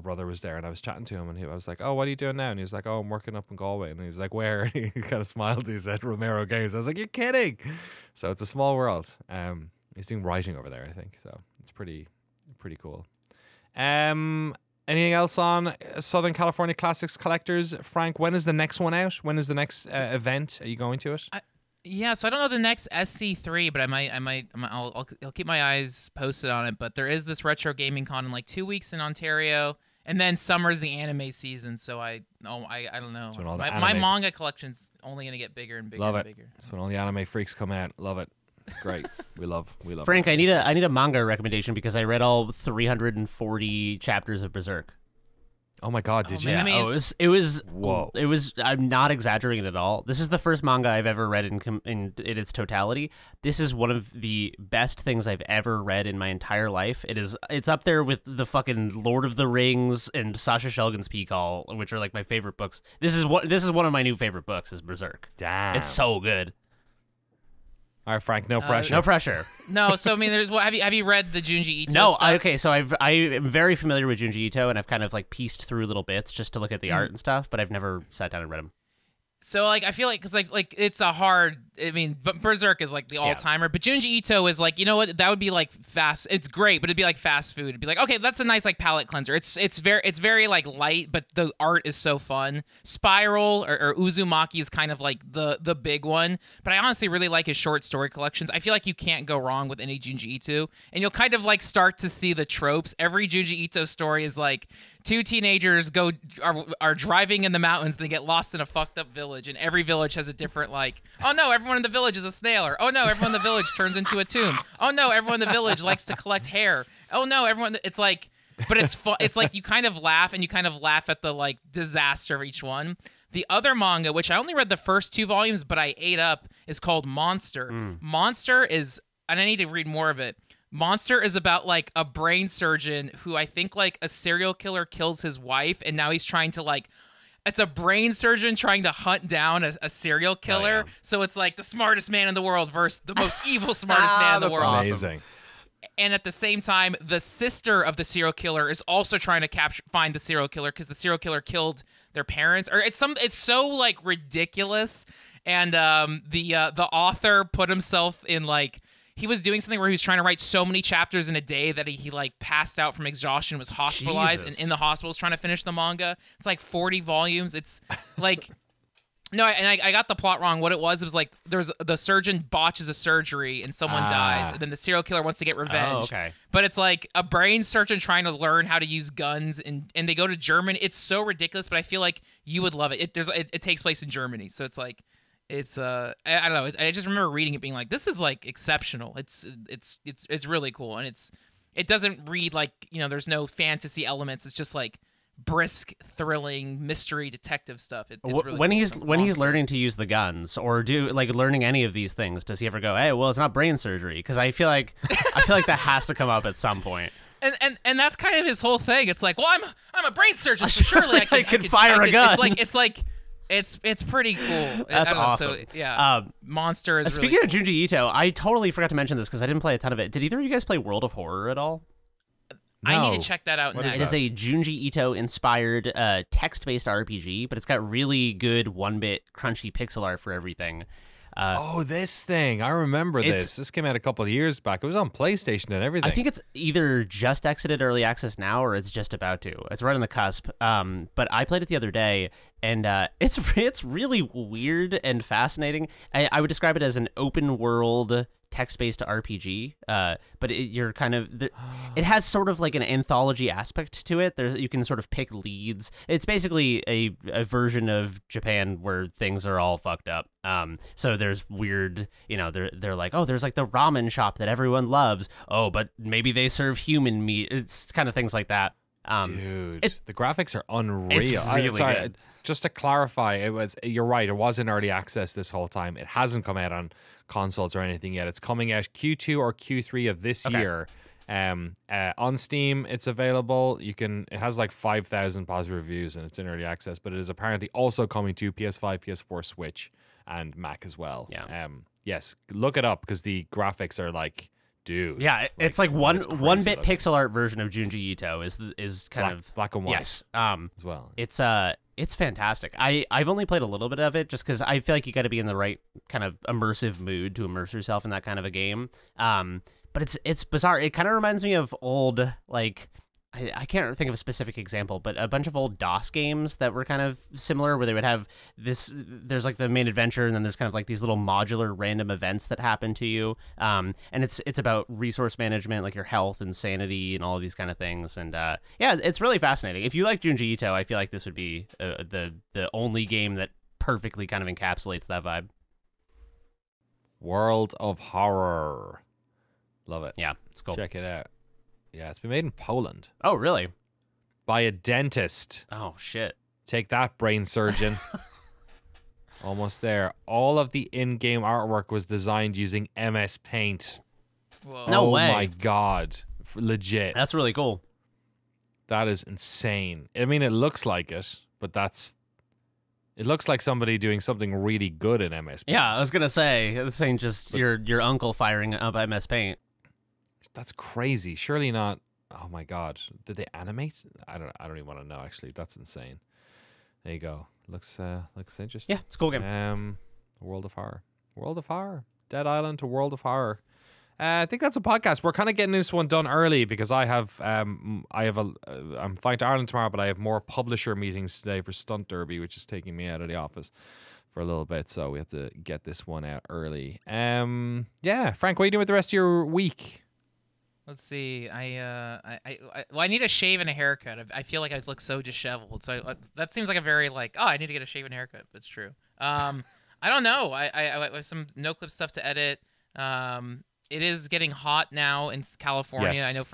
brother was there, and I was chatting to him, and I was like, "Oh, what are you doing now?" And he was like, "Oh, I'm working up in Galway." And he was like, "Where?" And he kind of smiled. He said, "Romero Games." I was like, "You're kidding!" So it's a small world. He's doing writing over there, I think. So it's pretty cool. Anything else on Southern California Classics Collectors, Frank? When is the next one out? When is the next event? Are you going to it? Yeah, so I don't know the next SC3, but I'll keep my eyes posted on it. But there is this retro gaming con in like 2 weeks in Ontario, and then summer's the anime season. So I don't know. My manga collection's only gonna get bigger and bigger. Love and it. bigger. That's when all the anime freaks come out. Love it. It's great. We love. Frank, I need a manga recommendation because I read all 340 chapters of Berserk. Oh my God! Did you? Man, Yeah, it was. Whoa! It was. I'm not exaggerating at all. This is the first manga I've ever read in its totality. This is one of the best things I've ever read in my entire life. It's up there with the fucking Lord of the Rings and Sasha Shulgin's Peak-All, which are like my favorite books. This is one of my new favorite books. Is Berserk. Damn! It's so good. All right, Frank. No pressure. No pressure. No, so I mean, have you read the Junji Ito? No, stuff? So I am very familiar with Junji Ito, and I've kind of like pieced through little bits just to look at the art and stuff, but I've never sat down and read them. So like I feel like because like it's a hard. I mean, but Berserk is like the all timer, but Junji Ito is like, you know what, that would be like fast. It's great, but it'd be like fast food. It'd be like, okay, that's a nice like palate cleanser. It's very like light, but the art is so fun. Spiral or Uzumaki is kind of like the big one, but I honestly really like his short story collections. I feel like you can't go wrong with any Junji Ito, and you'll kind of like start to see the tropes. Every Junji Ito story is like two teenagers are driving in the mountains, and they get lost in a fucked up village, and every village has a different like, oh no, everyone in the village is a snail, or oh no, everyone in the village turns into a tomb. Oh no, everyone in the village likes to collect hair. Oh no, it's like, but it's fun. It's like you kind of laugh at the like disaster of each one. The other manga, which I only read the first 2 volumes, but I ate up, is called Monster. Monster is, and I need to read more of it. Monster is about like a brain surgeon who I think like a serial killer kills his wife, and now he's trying to like, it's a brain surgeon trying to hunt down a serial killer. Oh, yeah. So it's like the smartest man in the world versus the most evil smartest man in the world. Amazing. And at the same time, the sister of the serial killer is also trying to find the serial killer because the serial killer killed their parents. Or it's so like ridiculous. And the author put himself in like, he was doing something where he was trying to write so many chapters in a day that he like passed out from exhaustion, was hospitalized, Jesus. and in the hospital was trying to finish the manga. It's like 40 volumes. It's like. No, and I got the plot wrong. What it was like there's the surgeon botches a surgery and someone dies, and then the serial killer wants to get revenge. Oh, okay. But it's like a brain surgeon trying to learn how to use guns, and they go to Germany. It's so ridiculous, but I feel like you would love it. It takes place in Germany, so it's like I don't know. I just remember reading it being like, this is like exceptional. It's really cool, and it doesn't read like, you know, there's no fantasy elements. It's just like brisk, thrilling mystery detective stuff. It's really when cool. when he's learning to use the guns or learning any of these things, does he ever go, hey, well, it's not brain surgery? Because I feel like that has to come up at some point. And that's kind of his whole thing. It's like, well, I'm a brain surgeon, so surely I can fire a gun. It's pretty cool. That's awesome. So, yeah, Monster is speaking really cool. of Junji Ito, I totally forgot to mention this because I didn't play a ton of it. Did either of you guys play World of Horror at all? I No. need to check that out What next. is It is a Junji Ito inspired text-based RPG, but it's got really good 1-bit crunchy pixel art for everything. Oh, this thing. I remember this. This came out a couple of years back. It was on PlayStation and everything. I think it's either just exited early access now or it's just about to. It's right on the cusp. But I played it the other day, and it's really weird and fascinating. I would describe it as an open world text-based RPG, but it has sort of like an anthology aspect to it. You can sort of pick leads. It's basically a version of Japan where things are all fucked up. So there's weird, you know, they're like, oh, there's like the ramen shop that everyone loves. Oh, but maybe they serve human meat. It's kind of things like that. Dude, the graphics are unreal. It's really good. Just to clarify, you're right. It was in early access this whole time. It hasn't come out on consoles or anything yet. It's coming out Q2 or Q3 of this year. On Steam, it's available. It has like 5,000 positive reviews, and it's in early access. But it is apparently also coming to PS5, PS4, Switch, and Mac as well. Yeah. Yes, look it up because the graphics are like. Dude, Yeah, it's like one crazy bit looking. pixel art version of Junji Ito is kind of black and white. Yes. As well. It's fantastic. I've only played a little bit of it just because I feel like you got to be in the right kind of immersive mood to immerse yourself in that kind of a game. But it's bizarre. It kind of reminds me of old, like, I can't think of a specific example, but a bunch of old DOS games that were kind of similar where they would have there's like the main adventure and then there's kind of like these little modular random events that happen to you. And it's about resource management, like your health and sanity and all of these kind of things. And yeah, it's really fascinating. If you like Junji Ito, I feel like this would be the only game that perfectly kind of encapsulates that vibe. World of Horror. Love it. Yeah, it's cool. Check it out. Yeah, it's been made in Poland Oh, really? by a dentist. Oh, shit. Take that, brain surgeon. Almost there. All of the in-game artwork was designed using MS Paint. Whoa. No oh way. my god. Legit. That's really cool. That is insane. I mean, it looks like it, but it looks like somebody doing something really good in MS Paint. Yeah, I was gonna say this ain't just your uncle firing up MS Paint. That's crazy. Surely not. Oh my god. Did they animate? I don't even want to know actually. That's insane. There you go. Looks interesting. Yeah, it's a cool game. World of Horror. World of Horror. Dead Island to World of Horror. I think that's a podcast. We're kind of getting this one done early because I'm flying to Ireland tomorrow, but I have more publisher meetings today for Stunt Derby, which is taking me out of the office for a little bit, so we have to get this one out early. Yeah, Frank, what are you doing with the rest of your week? Let's see. I need a shave and a haircut. I feel like I look so disheveled. So that seems like a very I need to get a shave and haircut. But it's true. I don't know. I have some Noclip stuff to edit. It is getting hot now in California. Yes. I know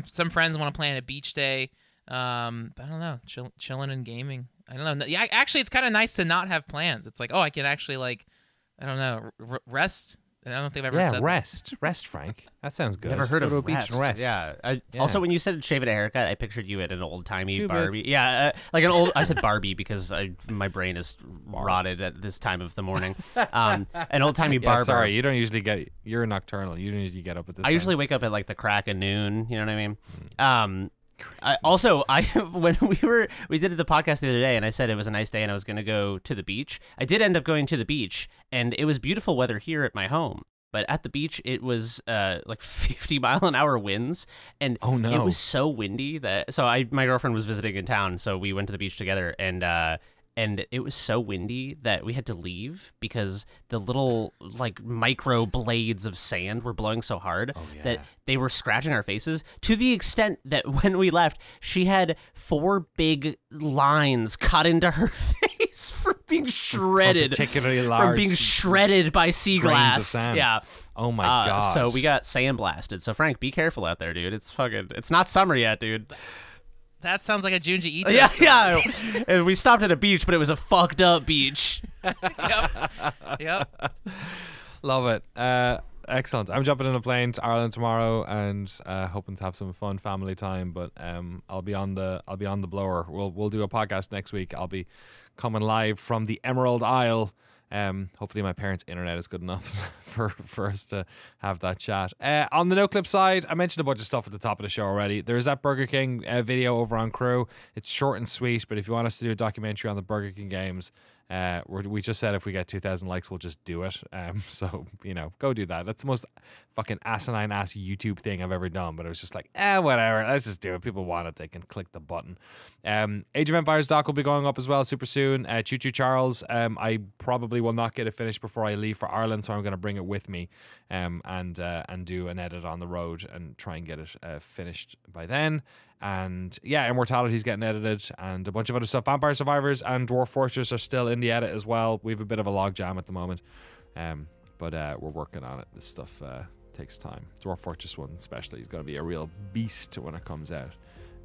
some friends want to plan a beach day. But I don't know. Chilling and gaming. I don't know. Yeah, actually, it's kind of nice to not have plans. It's like, I can actually I don't know, rest. I don't think I've ever said rest. Rest, Frank. That sounds good. Never heard Go of to a beach rest. and rest. Yeah. Also, when you said shave and a haircut, I pictured you at an old-timey Two Barbie. bits. Yeah, like an old. I said Barbie because my brain is rotted at this time of the morning. An old-timey Yeah, barber. sorry, you don't usually you're nocturnal. You don't usually get up at this I time. usually wake up at like the crack of noon. You know what I mean? When we did the podcast the other day, and I said it was a nice day, and I was going to go to the beach. I did end up going to the beach, and it was beautiful weather here at my home. But at the beach, it was like 50-mile-an-hour winds, and oh no, it was so windy that my girlfriend was visiting in town, so we went to the beach together, and it was so windy that we had to leave because the little like micro blades of sand were blowing so hard that they were scratching our faces, to the extent that when we left, she had 4 big lines cut into her face for being shredded, particularly large, from being shredded by sea glass. Of sand. Yeah. Oh my god. So we got sandblasted. So Frank, be careful out there, dude. It's not summer yet, dude. That sounds like a Junji Ito. Yeah. And we stopped at a beach, but it was a fucked up beach. Yep. Love it. Excellent. I'm jumping in a plane to Ireland tomorrow, and hoping to have some fun family time. But I'll be on the blower. We'll do a podcast next week. I'll be coming live from the Emerald Isle. Hopefully my parents' internet is good enough for us to have that chat. On the Noclip side, I mentioned a bunch of stuff at the top of the show already. There's that Burger King video over on Crew. It's short and sweet, but if you want us to do a documentary on the Burger King games, we just said if we get 2,000 likes, we'll just do it. So, go do that. That's the most fucking asinine ass YouTube thing I've ever done, but it was just like, whatever, let's just do it. People want it, they can click the button. Age of Empires doc will be going up as well super soon. Choo Choo Charles, I probably will not get it finished before I leave for Ireland, so I'm going to bring it with me and do an edit on the road and try and get it finished by then. And yeah, Immortality's getting edited, and a bunch of other stuff. Vampire Survivors and Dwarf Fortress are still in the edit as well. We have a bit of a log jam at the moment, but we're working on it. This stuff takes time. Dwarf Fortress 1 especially is going to be a real beast when it comes out.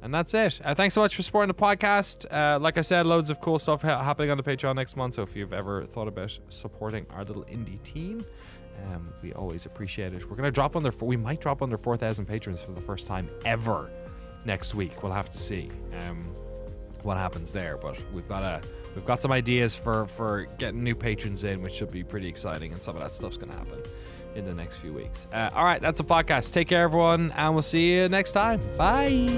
And that's it. Thanks so much for supporting the podcast. Like I said, loads of cool stuff happening on the Patreon next month, so if you've ever thought about supporting our little indie team, we always appreciate it. We're going to drop under we might drop under 4,000 patrons for the first time ever next week. We'll have to see what happens there, but we've got some ideas for getting new patrons in, which should be pretty exciting, and some of that stuff's gonna happen in the next few weeks. All right, that's a podcast. Take care, everyone, and we'll see you next time. Bye.